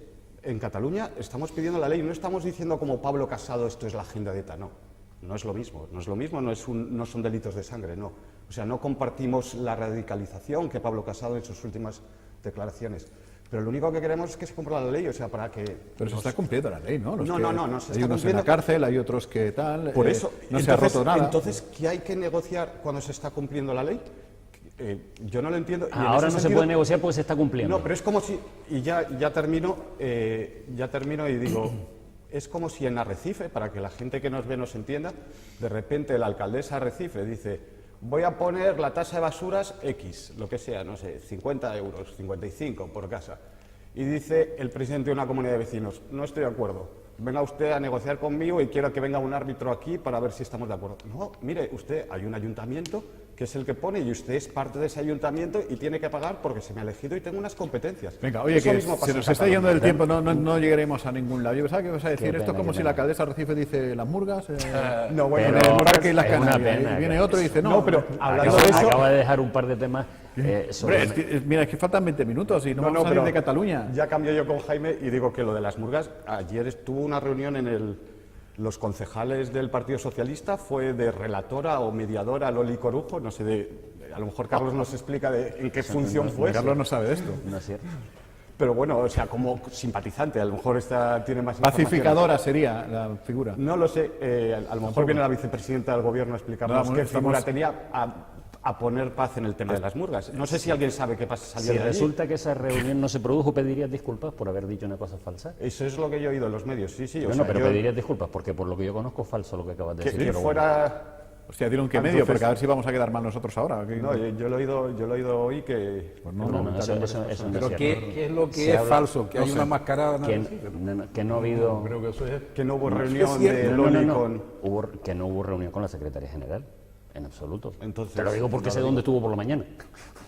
Speaker 5: en Cataluña estamos pidiendo la ley, no estamos diciendo como Pablo Casado, esto es la agenda de ETA, no es lo mismo, no son delitos de sangre, no. O sea, no compartimos la radicalización que Pablo Casado en sus últimas declaraciones. Pero lo único que queremos es que se cumpla la ley, o sea, para que...
Speaker 2: Pero se está cumpliendo la ley, ¿no?
Speaker 5: No se
Speaker 2: hay
Speaker 5: está
Speaker 2: unos
Speaker 5: cumpliendo.
Speaker 2: en la cárcel, hay otros que tal...
Speaker 5: Por eso,
Speaker 2: no se ha roto nada.
Speaker 5: Entonces, ¿qué hay que negociar cuando se está cumpliendo la ley? Yo no lo entiendo. Y en
Speaker 3: Ahora
Speaker 5: ese
Speaker 3: no se
Speaker 5: sentido-
Speaker 3: puede negociar porque se está cumpliendo.
Speaker 5: No, pero es como si... Y ya termino y digo... Es como si en Arrecife, para que la gente que nos ve nos entienda, de repente la alcaldesa de Arrecife dice: voy a poner la tasa de basuras X, lo que sea, no sé, 50 euros, 55 por casa. Y dice el presidente de una comunidad de vecinos: no estoy de acuerdo, venga usted a negociar conmigo y quiero que venga un árbitro aquí para ver si estamos de acuerdo. No, mire, usted, hay un ayuntamiento que es el que pone y usted es parte de ese ayuntamiento y tiene que pagar porque se me ha elegido y tengo unas competencias.
Speaker 2: Venga, oye,
Speaker 5: Eso
Speaker 2: que
Speaker 5: mismo pasa
Speaker 2: se
Speaker 5: en
Speaker 2: nos está
Speaker 5: Cataluña.
Speaker 2: yendo el tiempo, no llegaremos a ningún lado. Yo pensaba que ibas a decir
Speaker 3: Qué
Speaker 2: esto
Speaker 3: pena,
Speaker 2: como
Speaker 3: qué
Speaker 2: si la
Speaker 3: pena.
Speaker 2: alcaldesa de Arrecife dice las murgas,
Speaker 5: No, bueno,
Speaker 2: en
Speaker 3: Pero
Speaker 2: el parque y las
Speaker 3: es una
Speaker 2: Canarias.
Speaker 3: pena,
Speaker 2: Y viene
Speaker 3: que-
Speaker 2: otro y dice,
Speaker 5: No, pero hablando
Speaker 3: Acaba,
Speaker 5: de eso...
Speaker 3: acaba de dejar un par de temas sobre...
Speaker 2: Hombre, mira, es que faltan 20 minutos y no vamos a salir
Speaker 5: pero
Speaker 2: de Cataluña.
Speaker 5: Ya cambio yo con Jaime y digo que lo de las murgas, ayer estuvo una reunión en los concejales del Partido Socialista, fue de relatora o mediadora Loli Corujo, no sé, a lo mejor Carlos nos explica en qué función fue eso.
Speaker 2: Carlos no sabe de esto.
Speaker 3: No es cierto.
Speaker 5: Pero bueno, o sea, como simpatizante, a lo mejor tiene más información.
Speaker 2: Pacificadora sería la figura.
Speaker 5: No lo sé, a lo mejor viene la vicepresidenta del gobierno a explicarnos
Speaker 2: No,
Speaker 5: qué
Speaker 2: estamos-
Speaker 5: figura tenía a poner paz en el tema de las murgas. No sé si alguien sabe qué pasa
Speaker 3: Si
Speaker 5: saliendo de allí.
Speaker 3: resulta que esa reunión no se produjo, ¿pedirías disculpas por haber dicho una cosa falsa?
Speaker 5: Eso es lo que yo he oído en los medios, sí, sí. o
Speaker 3: No,
Speaker 5: sea,
Speaker 3: pero
Speaker 5: yo-
Speaker 3: pedirías disculpas, porque por lo que yo conozco es falso lo que acabas de
Speaker 5: que
Speaker 3: decir. pero bueno.
Speaker 5: fuera...
Speaker 2: Hostia, dile un que
Speaker 5: Entonces-
Speaker 2: medio, porque a ver si vamos a quedar mal nosotros ahora. ¿Qué?
Speaker 5: No, yo lo he oído hoy que...
Speaker 3: No, eso no es
Speaker 4: Pero
Speaker 3: cierto.
Speaker 4: ¿qué es lo que
Speaker 3: Se
Speaker 4: es
Speaker 3: habla-
Speaker 4: falso? Que
Speaker 3: no
Speaker 4: hay
Speaker 3: sé.
Speaker 4: una mascarada.
Speaker 3: Que no ha habido...
Speaker 4: Creo que eso es...
Speaker 5: que no hubo
Speaker 4: No,
Speaker 5: reunión
Speaker 4: es cierto.
Speaker 5: de
Speaker 3: No,
Speaker 5: Loli
Speaker 3: no.
Speaker 5: con...
Speaker 3: Que no hubo reunión con la secretaria general. En absoluto.
Speaker 5: Entonces,
Speaker 3: te lo digo porque
Speaker 5: no
Speaker 3: sé
Speaker 5: lo
Speaker 3: dónde estuvo por la mañana.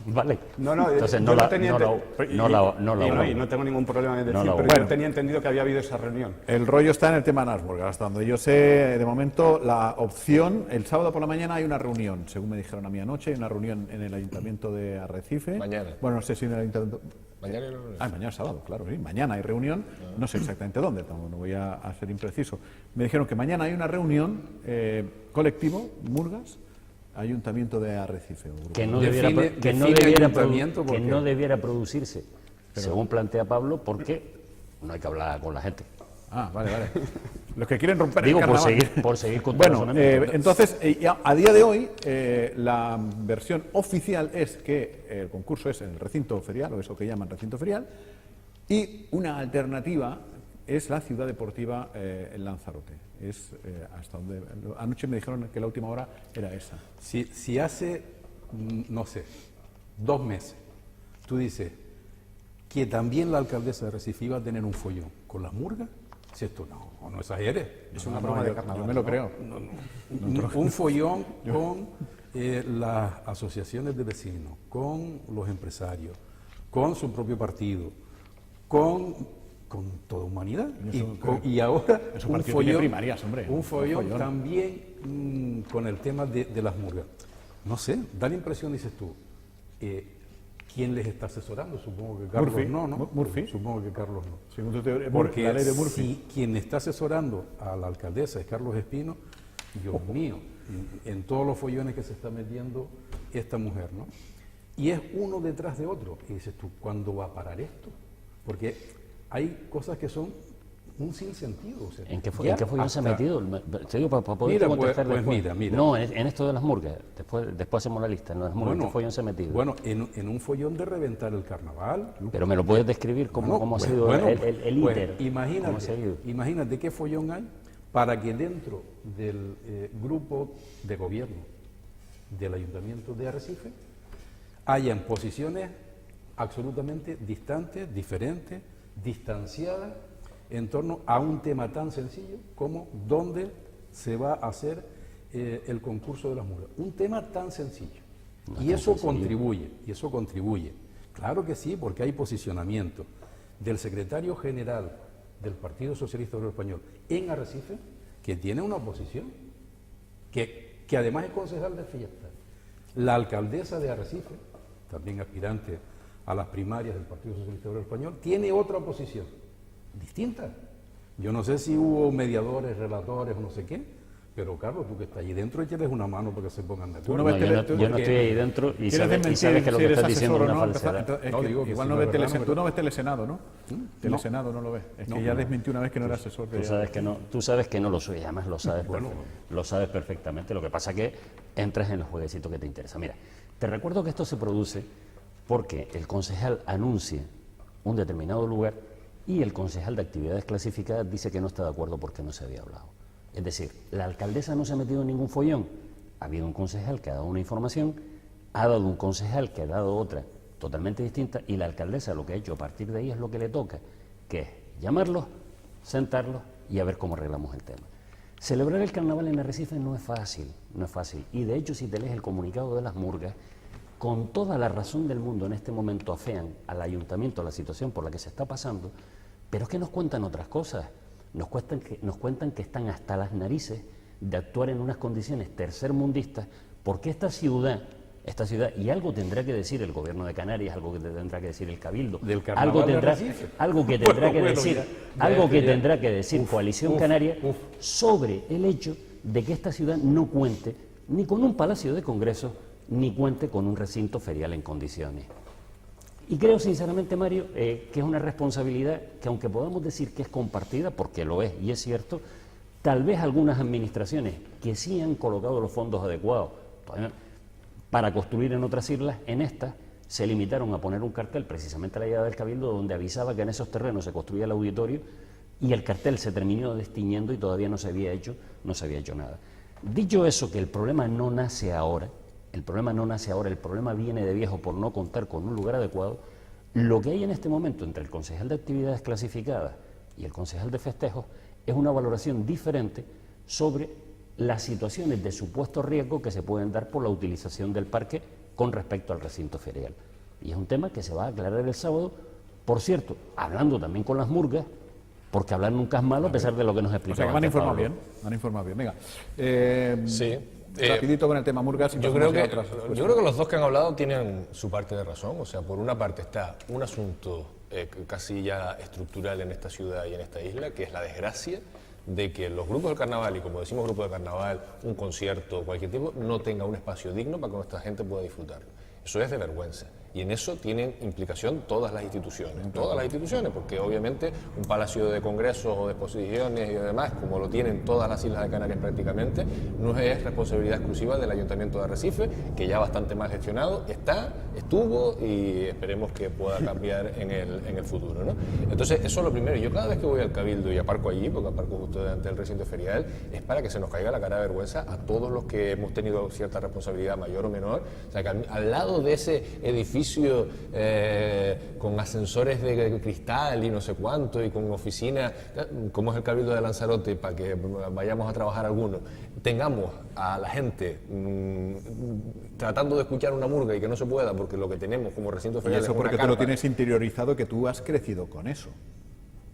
Speaker 3: ¿Vale?
Speaker 5: No,
Speaker 3: Entonces
Speaker 5: yo
Speaker 3: no la
Speaker 5: tenía y no tengo ningún problema en decir,
Speaker 3: No la
Speaker 5: pero
Speaker 2: bueno.
Speaker 5: yo tenía entendido que había habido esa reunión.
Speaker 2: El rollo está en el tema de Nassburger. Hasta donde yo sé, de momento, la opción, el sábado por la mañana hay una reunión, según me dijeron a mí anoche, hay una reunión en el Ayuntamiento de Arrecife.
Speaker 6: Mañana.
Speaker 2: Bueno, no sé si en el Ayuntamiento...
Speaker 6: Mañana hay una reunión.
Speaker 2: Mañana es sábado, claro, sí. Mañana hay reunión, no sé exactamente dónde, no voy a ser impreciso. Me dijeron que mañana hay una reunión colectivo, Murgas, Ayuntamiento de Arrecife. un grupo.
Speaker 3: Que no
Speaker 4: Define-
Speaker 3: debiera, que no
Speaker 4: define
Speaker 3: debiera,
Speaker 4: ayuntamiento, ¿por
Speaker 3: que
Speaker 4: qué?
Speaker 3: no debiera producirse, según plantea Pablo, porque no hay que hablar con la gente.
Speaker 2: Ah, vale, vale. Los que quieren romper
Speaker 3: Digo,
Speaker 2: el carnaval.
Speaker 3: por seguir con tu
Speaker 2: Bueno,
Speaker 3: razonamiento.
Speaker 2: entonces, a día de hoy, la versión oficial es que el concurso es en el recinto ferial, o eso que llaman recinto ferial, y una alternativa es la ciudad deportiva en Lanzarote. Es hasta donde anoche me dijeron que la última hora era esa.
Speaker 4: Si hace, no sé, 2 meses, tú dices que también la alcaldesa de Recife iba a tener un follón con las murgas, si esto no exageres.
Speaker 5: Es una broma de
Speaker 2: Yo
Speaker 5: carnaval.
Speaker 2: me lo creo.
Speaker 4: Un follón con las asociaciones de vecinos, con los empresarios, con su propio partido, con toda humanidad. Y ahora
Speaker 2: Eso
Speaker 4: un
Speaker 2: partido tiene
Speaker 4: follón,
Speaker 2: primarias, hombre.
Speaker 4: un follón
Speaker 2: Un follón.
Speaker 4: también con el tema de las murgas. No sé, da la impresión, dices tú, ¿quién les está asesorando? Supongo que Carlos
Speaker 2: Murphy.
Speaker 4: no.
Speaker 2: Murphy.
Speaker 4: Supongo que Carlos no.
Speaker 2: Según tu teoría,
Speaker 4: Porque
Speaker 2: la ley de Murphy.
Speaker 4: si quien está asesorando a la alcaldesa es Carlos Espino, Dios mío, en todos los follones que se está metiendo esta mujer, ¿no? Y es uno detrás de otro. Y dices tú, ¿cuándo va a parar esto? Porque hay cosas que son un sinsentido. O sea,
Speaker 3: ¿En qué
Speaker 4: ya
Speaker 3: follón se ha
Speaker 4: hasta-
Speaker 3: metido? Te digo para poder
Speaker 4: Mira,
Speaker 3: contestar
Speaker 4: pues
Speaker 3: después.
Speaker 4: mira.
Speaker 3: No, en esto de las murgas. Después hacemos la lista. En las murgas, ¿en qué follón se ha metido?
Speaker 4: Bueno, en un follón de reventar el carnaval.
Speaker 3: Pero me lo puedes describir cómo ha sido
Speaker 4: Bueno,
Speaker 3: el
Speaker 4: pues,
Speaker 3: íter. ¿Cómo se ha ido?
Speaker 4: imagínate qué follón hay para que dentro del grupo de gobierno del Ayuntamiento de Arrecife hayan posiciones absolutamente distantes, diferentes, distanciadas en torno a un tema tan sencillo como dónde se va a hacer el concurso de las murgas. Un tema tan sencillo. Y eso contribuye. Claro que sí, porque hay posicionamiento del secretario general del Partido Socialista Obrero Español en Arrecife, que tiene una oposición, que además es concejal de fiesta. La alcaldesa de Arrecife, también aspirante a las primarias del Partido Socialista Obrero Español, tiene otra oposición, distinta. Yo no sé si hubo mediadores, relatores o no sé qué, pero Carlos, tú que estás ahí dentro, échales una mano para que se pongan de acuerdo.
Speaker 2: no ves
Speaker 3: Yo no estoy ahí dentro y
Speaker 2: ¿Quieres
Speaker 3: sabes
Speaker 2: desmentir
Speaker 3: que lo
Speaker 2: si
Speaker 3: que
Speaker 2: eres
Speaker 3: estás diciendo es
Speaker 2: asesor o
Speaker 3: una
Speaker 2: no?
Speaker 3: falsedad.
Speaker 2: Es
Speaker 4: No,
Speaker 2: que
Speaker 4: digo que
Speaker 2: igual
Speaker 4: si
Speaker 2: no
Speaker 4: no
Speaker 2: ves
Speaker 4: es verdad, no,
Speaker 2: tú no ves Telesenado, ¿no? Telesenado no lo ves. Es que
Speaker 4: No,
Speaker 2: ya
Speaker 4: no.
Speaker 2: desmentí una vez que no era asesor de...
Speaker 3: Tú sabes que no lo soy, además lo sabes perfectamente. Lo que pasa es que entras en el jueguecito que te interesa. Mira, te recuerdo que esto se produce porque el concejal anuncia un determinado lugar y el concejal de actividades clasificadas dice que no está de acuerdo porque no se había hablado. Es decir, la alcaldesa no se ha metido en ningún follón. Ha habido un concejal que ha dado una información, ha dado un concejal que ha dado otra totalmente distinta y la alcaldesa lo que ha hecho a partir de ahí es lo que le toca, que es llamarlos, sentarlos y a ver cómo arreglamos el tema. Celebrar el carnaval en Arrecife no es fácil. Y de hecho, si te lees el comunicado de las murgas, con toda la razón del mundo en este momento afean al ayuntamiento la situación por la que se está pasando, pero es que nos cuentan otras cosas. Nos cuentan que están hasta las narices de actuar en unas condiciones tercermundistas, porque esta ciudad, y algo tendrá que decir el gobierno de Canarias, algo que tendrá que decir el Cabildo,
Speaker 4: Del carnaval de Arrecife.
Speaker 3: algo que tendrá que
Speaker 4: Bueno,
Speaker 3: decir,
Speaker 4: ya
Speaker 3: algo que
Speaker 4: ya.
Speaker 3: tendrá que decir Coalición Canaria sobre el hecho de que esta ciudad no cuente ni con un palacio de congresos ni cuente con un recinto ferial en condiciones. Y creo sinceramente, Mario, que es una responsabilidad que, aunque podamos decir que es compartida, porque lo es y es cierto, tal vez algunas administraciones que sí han colocado los fondos adecuados para construir en otras islas, en estas se limitaron a poner un cartel precisamente a la llegada del Cabildo donde avisaba que en esos terrenos se construía el auditorio y el cartel se terminó destiñendo y todavía no se había hecho nada. Dicho eso, que el problema no nace ahora, el problema viene de viejo por no contar con un lugar adecuado. Lo que hay en este momento entre el concejal de actividades clasificadas y el concejal de festejos es una valoración diferente sobre las situaciones de supuesto riesgo que se pueden dar por la utilización del parque con respecto al recinto ferial. Y es un tema que se va a aclarar el sábado, por cierto, hablando también con las murgas, porque hablar nunca es malo a pesar de lo que nos explicaba.
Speaker 2: O sea que me han informado
Speaker 3: Pablo.
Speaker 2: bien, me han informado bien. Venga,
Speaker 6: Sí.
Speaker 2: rapidito con el tema murgas. Y
Speaker 6: Yo
Speaker 2: pasamos
Speaker 6: creo,
Speaker 2: a
Speaker 6: que,
Speaker 2: otras
Speaker 6: yo
Speaker 2: cuestiones.
Speaker 6: creo que los dos que han hablado tienen su parte de razón. O sea, por una parte está un asunto casi ya estructural en esta ciudad y en esta isla, que es la desgracia de que los grupos de carnaval, y como decimos grupos de carnaval, un concierto, cualquier tipo, no tenga un espacio digno para que nuestra gente pueda disfrutarlo. Eso es de vergüenza. Y en eso tienen implicación todas las instituciones, porque obviamente un palacio de congresos o de exposiciones y demás, como lo tienen todas las islas de Canarias prácticamente, no es responsabilidad exclusiva del Ayuntamiento de Arrecife, que ya bastante mal gestionado estuvo y esperemos que pueda cambiar en el futuro, ¿no? Entonces, eso es lo primero. Yo cada vez que voy al Cabildo y aparco allí, porque aparco justo delante del recinto ferial, es para que se nos caiga la cara de vergüenza a todos los que hemos tenido cierta responsabilidad mayor o menor. O sea, que al lado de ese edificio con ascensores de cristal y no sé cuánto y con oficinas, como es el Cabildo de Lanzarote, para que vayamos a trabajar algunos, tengamos a la gente tratando de escuchar una murga y que no se pueda porque lo que tenemos como recinto
Speaker 2: Y
Speaker 6: ferial
Speaker 2: eso
Speaker 6: es
Speaker 2: porque
Speaker 6: una
Speaker 2: tú lo
Speaker 6: carpa.
Speaker 2: tienes interiorizado, que tú has crecido con eso.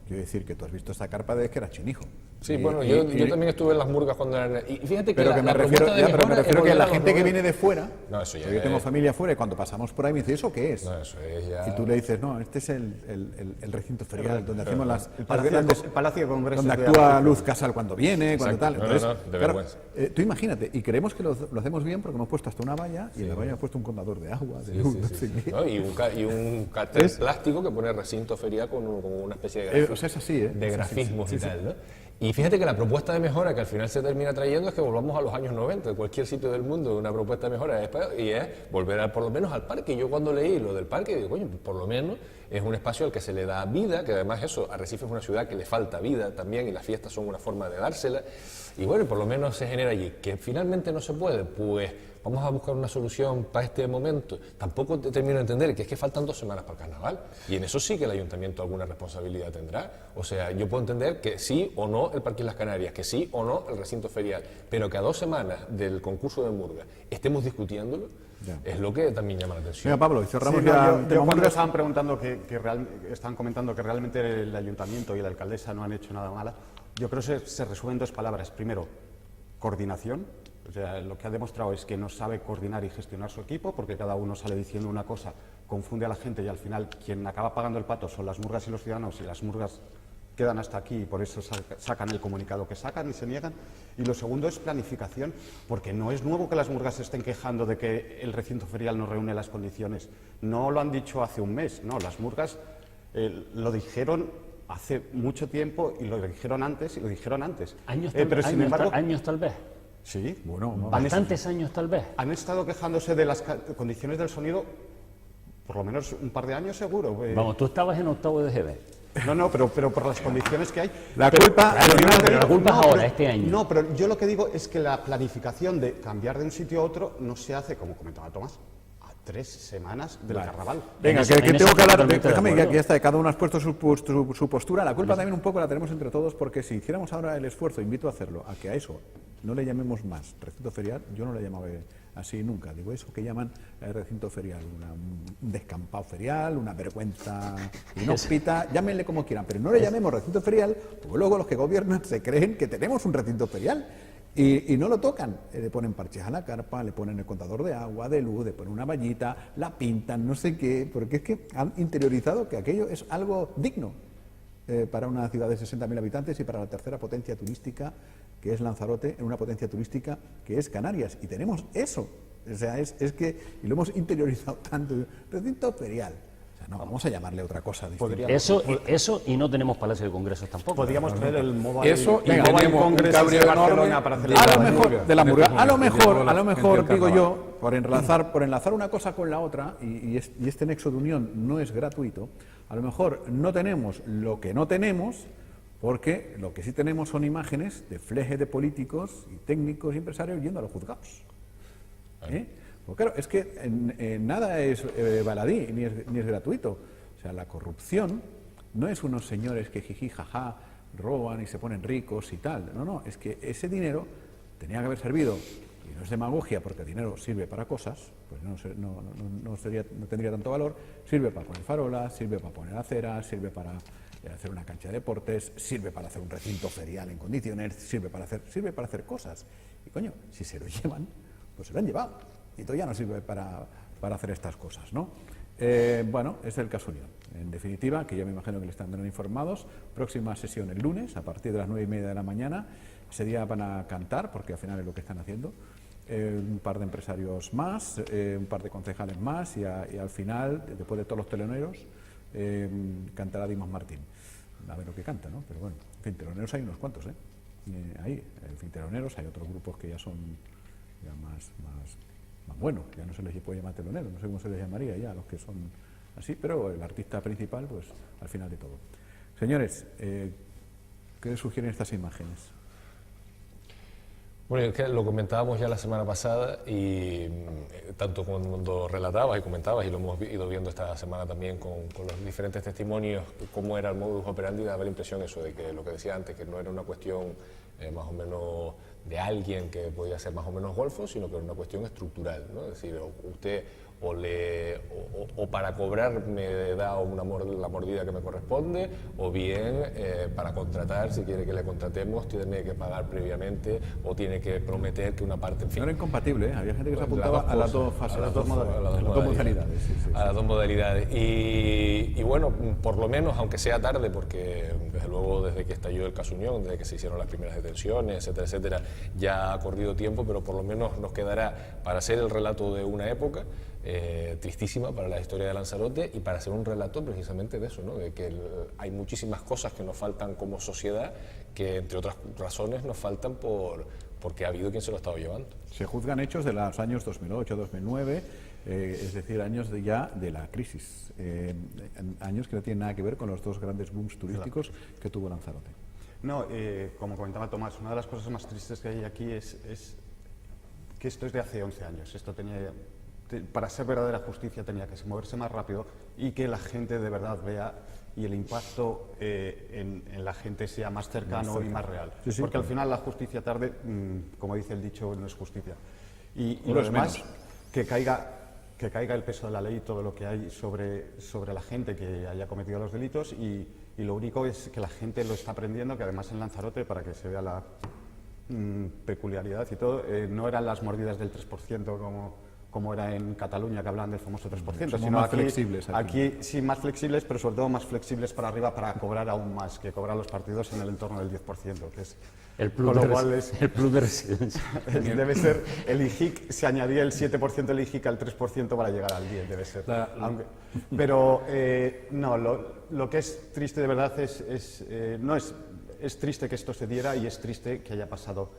Speaker 2: Quiero decir que tú has visto esta carpa desde que eras chinijo.
Speaker 6: Sí,
Speaker 2: Y-
Speaker 6: bueno,
Speaker 2: y-
Speaker 6: yo
Speaker 2: y-
Speaker 6: también estuve en las murgas cuando era... Y fíjate que
Speaker 2: Pero que me refiero,
Speaker 6: propuesta de
Speaker 2: ya, pero me
Speaker 6: mejora es
Speaker 2: refiero que
Speaker 6: volver
Speaker 2: la
Speaker 6: a los
Speaker 2: gente que
Speaker 6: 90.
Speaker 2: viene de fuera,
Speaker 6: No, eso ya
Speaker 2: yo tengo
Speaker 6: es-
Speaker 2: familia fuera y cuando pasamos por ahí me dice, ¿eso qué es?
Speaker 6: No, eso es ya...
Speaker 2: Y tú le dices, no, este es el recinto ferial donde hacemos las
Speaker 5: Palacio
Speaker 2: grandes,
Speaker 5: el Palacio de Congresos
Speaker 2: donde
Speaker 5: de
Speaker 2: actúa
Speaker 5: Arrecife.
Speaker 2: Luz Casal cuando viene, cuando tal.
Speaker 6: Exacto. No,
Speaker 2: Entonces,
Speaker 6: no, de
Speaker 2: claro,
Speaker 6: vergüenza.
Speaker 2: tú imagínate, y creemos que lo hacemos bien porque hemos puesto hasta una valla y en la valla hemos puesto un contador de agua, de luz, no sé qué.
Speaker 6: ¿No? Y un cartel plástico que pone recinto ferial con una especie de
Speaker 2: O sea, es así, ¿eh?
Speaker 6: de
Speaker 2: Es así,
Speaker 6: grafismos
Speaker 2: sí,
Speaker 6: y
Speaker 2: sí.
Speaker 6: tal, ¿no? Y fíjate que la propuesta de mejora que al final se termina trayendo es que volvamos a los años 90, de cualquier sitio del mundo, una propuesta de mejora, y es volver por lo menos al parque. Yo cuando leí lo del parque, digo, coño, por lo menos es un espacio al que se le da vida, que además eso, Arrecife es una ciudad que le falta vida también, y las fiestas son una forma de dársela, y bueno, por lo menos se genera allí. Que finalmente no se puede, pues vamos a buscar una solución para este momento. Tampoco te termino de entender que es que faltan 2 semanas para el carnaval, y en eso sí que el ayuntamiento alguna responsabilidad tendrá. O sea, yo puedo entender que sí o no el Parque Las Canarias, que sí o no el recinto ferial, pero que a 2 semanas del concurso de murga estemos discutiéndolo,
Speaker 2: Ya.
Speaker 6: es lo que también llama la atención.
Speaker 2: Venga, Pablo, y cerramos
Speaker 5: Sí,
Speaker 2: ya
Speaker 5: no,
Speaker 2: el
Speaker 5: yo
Speaker 2: tema
Speaker 5: cuando
Speaker 2: murgas.
Speaker 5: estaban preguntando estaban comentando que realmente el ayuntamiento y la alcaldesa no han hecho nada mala, yo creo que se resume en 2 palabras. Primero, coordinación. O sea, lo que ha demostrado es que no sabe coordinar y gestionar su equipo, porque cada uno sale diciendo una cosa, confunde a la gente y al final quien acaba pagando el pato son las murgas y los ciudadanos, y las murgas quedan hasta aquí y por eso sacan el comunicado que sacan y se niegan. Y lo segundo es planificación, porque no es nuevo que las murgas se estén quejando de que el recinto ferial no reúne las condiciones. No lo han dicho hace un mes, no, las murgas lo dijeron hace mucho tiempo y lo dijeron antes y lo dijeron antes.
Speaker 3: Años,
Speaker 5: Pero sin embargo,
Speaker 3: años tal vez,
Speaker 5: sí,
Speaker 2: Bueno, no.
Speaker 3: bastantes años tal vez.
Speaker 5: han estado quejándose de las condiciones del sonido por lo menos un par de años seguro.
Speaker 3: Vamos, tú estabas en octavo de GB.
Speaker 5: No, pero por las condiciones que hay.
Speaker 2: La culpa,
Speaker 3: claro,
Speaker 5: yo
Speaker 3: no,
Speaker 5: lo que
Speaker 3: pero la
Speaker 5: digo-
Speaker 3: culpa es
Speaker 5: no,
Speaker 3: ahora,
Speaker 5: pero-
Speaker 3: este año.
Speaker 5: No, pero yo lo que digo es que la planificación de cambiar de un sitio a otro no se hace, como comentaba Tomás, a 3 semanas del carnaval.
Speaker 2: Venga,
Speaker 3: En eso-
Speaker 2: que
Speaker 3: en eso
Speaker 2: tengo que
Speaker 3: estoy
Speaker 2: hablar,
Speaker 3: totalmente de
Speaker 2: déjame,
Speaker 3: acuerdo.
Speaker 2: que ya está, cada uno ha puesto su postura. La culpa también un poco la tenemos entre todos, porque si hiciéramos ahora el esfuerzo, invito a hacerlo, a que a eso no le llamemos más recinto ferial, yo no le llamaba así nunca. Digo, eso que llaman recinto ferial, un descampado ferial, una vergüenza inhóspita, llámenle como quieran, pero no le llamemos recinto ferial, porque luego los que gobiernan se creen que tenemos un recinto ferial. Y no lo tocan, le ponen parches a la carpa, le ponen el contador de agua, de luz, le ponen una vallita, la pintan, no sé qué, porque es que han interiorizado que aquello es algo digno para una ciudad de 60.000 habitantes y para la tercera potencia turística que es Lanzarote, en una potencia turística que es Canarias. Y tenemos eso, o sea, es que, y lo hemos interiorizado tanto, recinto ferial. O sea, no, vamos a llamarle otra cosa distinta.
Speaker 3: Eso y no tenemos Palacio de Congresos tampoco.
Speaker 5: Podríamos traer el Mobile,
Speaker 4: Eso, y
Speaker 5: el Mobile
Speaker 4: tenemos un
Speaker 5: Congress
Speaker 4: cabreo
Speaker 5: de Barcelona
Speaker 4: enorme
Speaker 5: para hacer
Speaker 4: de
Speaker 5: el
Speaker 2: A lo
Speaker 4: la
Speaker 2: mejor,
Speaker 4: murga,
Speaker 2: de la murga, a lo
Speaker 4: de
Speaker 2: mejor,
Speaker 4: del
Speaker 2: digo
Speaker 4: carnaval.
Speaker 2: yo, por enlazar una cosa con la otra, y este nexo de unión no es gratuito, a lo mejor no tenemos lo que no tenemos, porque lo que sí tenemos son imágenes de fleje de políticos y técnicos y empresarios yendo a los juzgados. Pues claro, es que nada es baladí, ni es gratuito. O sea, la corrupción no es unos señores que jiji, jaja, roban y se ponen ricos y tal. No, es que ese dinero tenía que haber servido, y no es demagogia porque el dinero sirve para cosas, pues no tendría tanto valor, sirve para poner farolas, sirve para poner aceras, sirve para hacer una cancha de deportes, sirve para hacer un recinto ferial en condiciones, sirve para hacer cosas. Y coño, si se lo llevan, pues se lo han llevado. Y todavía no sirve para hacer estas cosas, ¿no? Bueno, es el caso Unión. En definitiva, que ya me imagino que le están dando informados, próxima sesión el lunes, a partir de las 9:30 de la mañana. Ese día van a cantar, porque al final es lo que están haciendo, un par de empresarios más, un par de concejales más, y al final, después de todos los teloneros, cantará Dimas Martín. A ver lo que canta, ¿no? Pero bueno, en fin, teloneros hay unos cuantos, ahí, en fin, teloneros, hay otros grupos que ya son ya más buenos, ya no se les puede llamar teloneros, no sé cómo se les llamaría ya, los que son así, pero el artista principal, pues al final de todo. Señores, ¿qué les sugieren estas imágenes?
Speaker 6: Bueno, es que lo comentábamos ya la semana pasada y tanto cuando relatabas y comentabas, y lo hemos ido viendo esta semana también con los diferentes testimonios, cómo era el modus operandi, daba la impresión eso de que lo que decía antes, que no era una cuestión más o menos de alguien que podía ser más o menos golfo, sino que era una cuestión estructural, ¿no? Es decir, usted o para cobrar me da la mordida que me corresponde, o bien para contratar, si quiere que le contratemos, tiene que pagar previamente o tiene que prometer que una parte, en fin.
Speaker 2: No era incompatible, había gente que se apuntaba a las dos fases,
Speaker 6: a las dos modalidades. A las dos modalidades. Y bueno, por lo menos, aunque sea tarde, porque desde luego desde que estalló el caso Unión, desde que se hicieron las primeras detenciones, etcétera, etcétera, ya ha corrido tiempo, pero por lo menos nos quedará para hacer el relato de una época tristísima para la historia de Lanzarote y para hacer un relato precisamente de eso, ¿no? De que hay muchísimas cosas que nos faltan como sociedad, que entre otras razones nos faltan porque ha habido quien se lo ha estado llevando.
Speaker 2: Se juzgan hechos de los años 2008, 2009, es decir, años ya de la crisis, años que no tienen nada que ver con los dos grandes booms turísticos que tuvo Lanzarote.
Speaker 5: No, como comentaba Tomás, una de las cosas más tristes que hay aquí es que esto es de hace 11 años. Esto para ser verdadera justicia tenía que moverse más rápido y que la gente de verdad vea y el impacto en la gente sea más cercano y más real. Sí, sí, porque al final la justicia tarde, como dice el dicho, no es justicia. Y lo demás, que caiga el peso de la ley y todo lo que hay sobre la gente que haya cometido los delitos y lo único es que la gente lo está aprendiendo, que además en Lanzarote, para que se vea la peculiaridad y todo, no eran las mordidas del 3% como era en Cataluña, que hablaban del famoso 3%, sino
Speaker 2: más flexibles.
Speaker 5: Aquí sí, más flexibles, pero sobre todo más flexibles para arriba para cobrar aún más, que cobran los partidos en el entorno del 10%, que es...
Speaker 3: El plus de residencia.
Speaker 5: Debe ser, el IGIC, se añadía el 7% del IGIC al 3% para llegar al 10%, debe ser. Pero no, lo que es triste de verdad es triste que esto se diera y es triste que haya pasado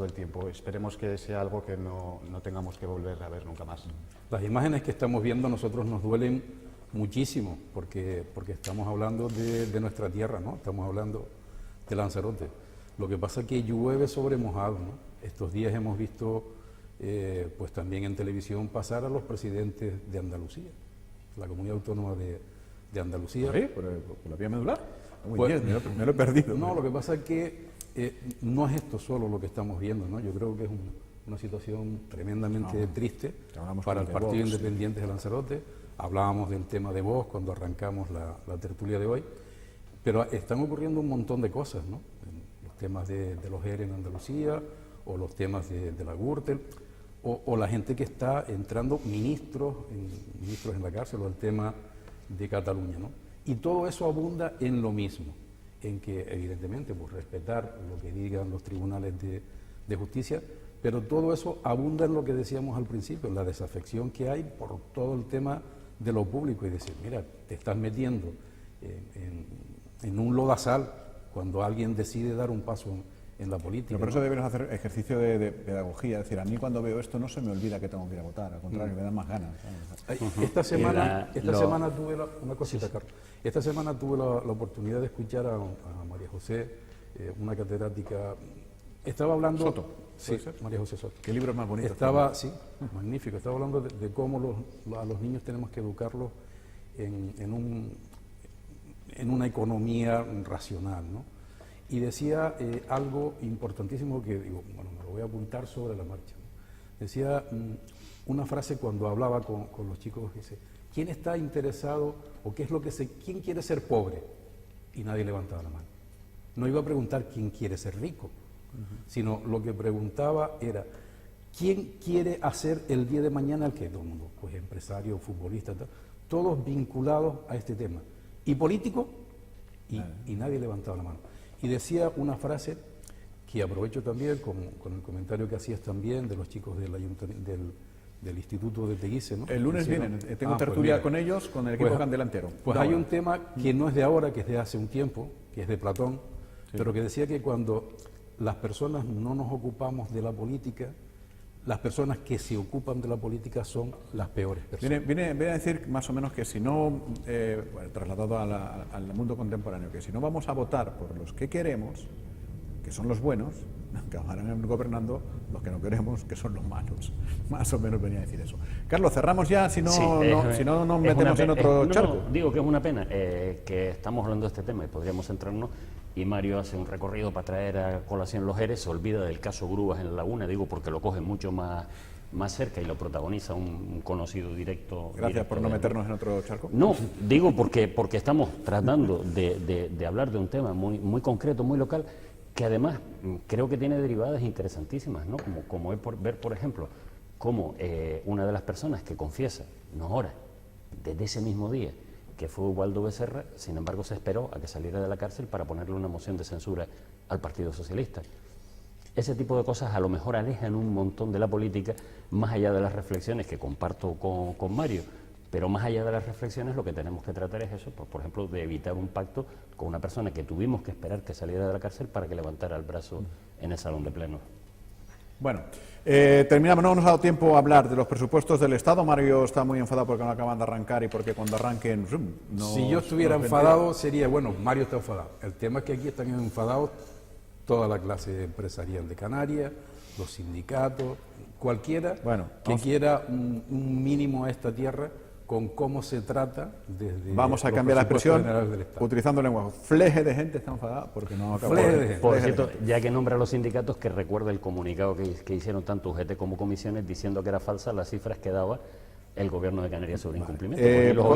Speaker 5: el tiempo. Esperemos que sea algo que no tengamos que volver a ver nunca más.
Speaker 4: Las imágenes que estamos viendo a nosotros nos duelen muchísimo porque estamos hablando de nuestra tierra, ¿no? Estamos hablando de Lanzarote. Lo que pasa es que llueve sobre mojado, ¿no? Estos días hemos visto pues también en televisión pasar a los presidentes de Andalucía, la comunidad autónoma de Andalucía.
Speaker 2: ¿Sí? ¿Por la vía medular? Pues, me lo he perdido.
Speaker 4: No, lo que pasa es que no es esto solo lo que estamos viendo, ¿no? Yo creo que es una situación tremendamente triste para el Partido Independiente de Lanzarote. Hablábamos del tema de Vox cuando arrancamos la tertulia de hoy, pero están ocurriendo un montón de cosas, ¿no? Los temas de los ERE en Andalucía, o los temas de la Gürtel, o la gente que está entrando, ministros en la cárcel, o el tema de Cataluña, ¿no? Y todo eso abunda en lo mismo, en que evidentemente pues respetar lo que digan los tribunales de justicia, pero todo eso abunda en lo que decíamos al principio, en la desafección que hay por todo el tema de lo público y decir, mira, te estás metiendo en un lodazal cuando alguien decide dar un paso en la política.
Speaker 2: Pero por eso debemos hacer ejercicio de pedagogía, es decir, a mí cuando veo esto no se me olvida que tengo que ir a votar, al contrario, me dan más ganas.
Speaker 4: Esta semana tuve una cosita, Carlos. Esta semana tuve la oportunidad de escuchar a María José, una catedrática. Estaba hablando.
Speaker 2: Soto.
Speaker 4: Sí, María José Soto.
Speaker 2: Qué libro más bonito.
Speaker 4: Sí, magnífico. Estaba hablando de cómo a los niños tenemos que educarlos en una economía racional, ¿no? y decía algo importantísimo que digo, bueno, me lo voy a apuntar sobre la marcha, ¿no? Decía una frase cuando hablaba con los chicos, dice, ¿quién está interesado o qué es lo que quién quiere ser pobre? Y nadie levantaba la mano. No iba a preguntar quién quiere ser rico, sino lo que preguntaba era, ¿quién quiere hacer el día de mañana el que todo el mundo? Pues empresario, futbolista, todos vinculados a este tema. Y político, y nadie levantaba la mano. Y decía una frase que aprovecho también con el comentario que hacías también de los chicos del Instituto de Teguise, ¿no?
Speaker 2: El lunes
Speaker 4: Hicieron,
Speaker 2: vienen, tengo tertulia
Speaker 4: pues
Speaker 2: con ellos, con el equipo delantero.
Speaker 4: Pues hay un tema que no es de ahora, que es de hace un tiempo, que es de Platón, pero que decía que cuando las personas no nos ocupamos de la política, las personas que se ocupan de la política son las peores personas.
Speaker 2: Viene a decir más o menos que si no, trasladado al mundo contemporáneo, que si no vamos a votar por los que queremos, que son los buenos, acabarán gobernando los que no queremos, que son los malos. Más o menos venía a decir eso. Carlos, cerramos ya, si no, si no nos metemos en otro charco.
Speaker 3: No, digo que es una pena que estamos hablando de este tema y podríamos centrarnos, y Mario hace un recorrido para traer a colación los ERE, se olvida del caso Grúas en la Laguna, digo porque lo coge mucho más cerca y lo protagoniza un conocido directo.
Speaker 2: Gracias por no meternos en otro charco.
Speaker 3: No, digo porque estamos tratando de hablar de un tema muy concreto, muy local, que además creo que tiene derivadas interesantísimas, ¿no? Como ver, por ejemplo, cómo una de las personas que confiesa, no ahora, desde ese mismo día, que fue Ubaldo Becerra, sin embargo se esperó a que saliera de la cárcel para ponerle una moción de censura al Partido Socialista. Ese tipo de cosas a lo mejor alejan un montón de la política, más allá de las reflexiones que comparto con Mario, pero más allá de las reflexiones lo que tenemos que tratar es eso, por ejemplo, de evitar un pacto con una persona que tuvimos que esperar que saliera de la cárcel para que levantara el brazo en el salón de pleno.
Speaker 2: Bueno, terminamos, no nos ha dado tiempo a hablar de los presupuestos del Estado. Mario está muy enfadado porque no acaban de arrancar y porque cuando arranquen... No,
Speaker 4: si yo estuviera enfadado sería, bueno, Mario está enfadado. El tema es que aquí están enfadados toda la clase empresarial de Canarias, los sindicatos, cualquiera que quiera un mínimo a esta tierra con cómo se trata desde...
Speaker 2: Vamos a cambiar la expresión utilizando el lenguaje. Fleje de gente está enfadada porque no acaba de...
Speaker 3: Por cierto, ya que nombra a los sindicatos, que recuerda el comunicado que hicieron tanto UGT como comisiones diciendo que era falsa las cifras que daba el gobierno de Canarias sobre incumplimiento.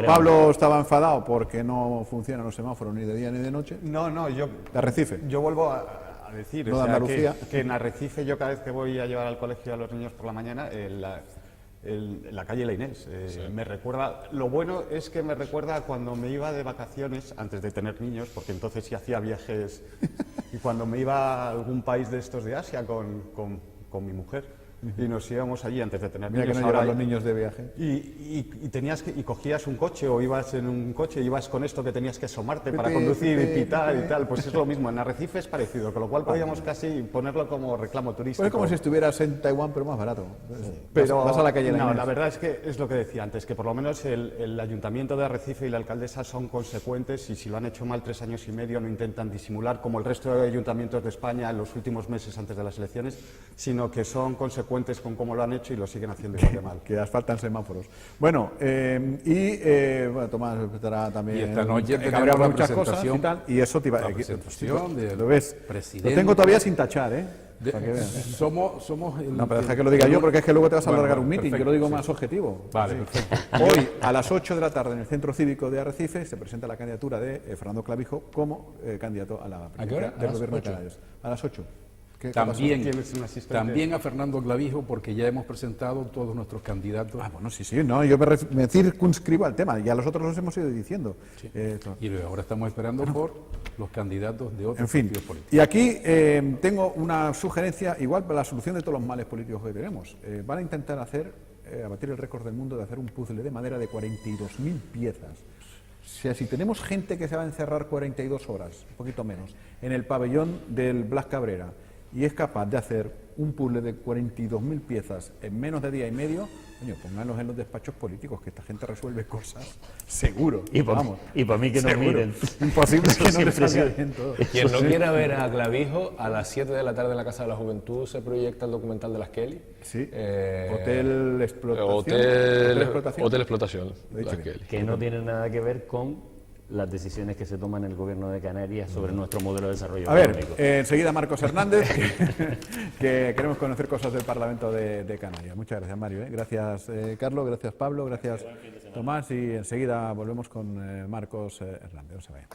Speaker 2: Pablo estaba enfadado porque no funcionan los semáforos ni de día ni de noche.
Speaker 5: No, yo...
Speaker 2: ¿De Arrecife?
Speaker 5: Yo vuelvo a decir,
Speaker 2: no, o sea,
Speaker 5: que en Arrecife yo cada vez que voy a llevar al colegio a los niños por la mañana, la calle La Inés, me recuerda, lo bueno es que me recuerda cuando me iba de vacaciones, antes de tener niños, porque entonces sí hacía viajes, y cuando me iba a algún país de estos de Asia con mi mujer, y nos íbamos allí antes de tener
Speaker 2: niños. Mira que no llevan los niños de viaje.
Speaker 5: Y cogías un coche o ibas en un coche y ibas con esto que tenías que asomarte para conducir y pitar y tal. Pues es lo mismo, en Arrecife es parecido, con lo cual podíamos casi ponerlo como reclamo turístico.
Speaker 2: Pues es como si estuvieras en Taiwán, pero más barato.
Speaker 5: Pero
Speaker 2: vas a la calle
Speaker 5: la verdad es que es lo que decía antes, que por lo menos el Ayuntamiento de Arrecife y la alcaldesa son consecuentes, y si lo han hecho mal 3 años y medio no intentan disimular como el resto de ayuntamientos de España en los últimos meses antes de las elecciones, sino que son consecuentes con cómo lo han hecho y lo siguen haciendo igual de mal.
Speaker 2: Que faltan semáforos. Bueno, bueno, Tomás estará también...
Speaker 4: Y esta noche
Speaker 2: tenemos la muchas cosas y tal, y eso te iba a decir.
Speaker 4: ¿Lo ves?
Speaker 2: Lo tengo todavía sin tachar, ¿eh?
Speaker 4: Somos el...
Speaker 2: No, pero deja que lo diga yo, porque es que luego te vas a alargar un meeting, yo lo digo más objetivo.
Speaker 4: Vale, perfecto.
Speaker 2: Hoy, a las 8 de la tarde, en el Centro Cívico de Arrecife, se presenta la candidatura de Fernando Clavijo como candidato a la presidencia del Gobierno de Canarias. A las 8.
Speaker 4: También a Fernando Clavijo, porque ya hemos presentado todos nuestros candidatos.
Speaker 2: Bueno, sí, no, yo me circunscribo al tema, y a los otros los hemos ido diciendo.
Speaker 4: Sí. Y ahora estamos esperando por los candidatos de otros partidos políticos.
Speaker 2: Y aquí tengo una sugerencia, igual para la solución de todos los males políticos que tenemos. Van a intentar batir el récord del mundo de hacer un puzzle de madera de 42.000 piezas. O sea, si tenemos gente que se va a encerrar 42 horas, un poquito menos, en el pabellón del Blas Cabrera, y es capaz de hacer un puzzle de 42.000 piezas en menos de día y medio, coño, pónganlos en los despachos políticos, que esta gente resuelve cosas, seguro.
Speaker 3: Y para mí que nos miren.
Speaker 2: Imposible que no les salga bien todo.
Speaker 6: Quien no quiera ver a Clavijo, a las 7 de la tarde en la Casa de la Juventud se proyecta el documental de las Kelly.
Speaker 2: Sí, Hotel Explotación.
Speaker 6: Hotel Explotación.
Speaker 3: Que no tiene nada que ver con las decisiones que se toman en el Gobierno de Canarias sobre nuestro modelo de desarrollo
Speaker 2: A ver,
Speaker 3: económico.
Speaker 2: enseguida Marcos Hernández, que queremos conocer cosas del Parlamento de Canarias. Muchas gracias, Mario. Gracias, Carlos, gracias, Pablo, gracias, Tomás, y enseguida volvemos con Marcos Hernández. No se vayan.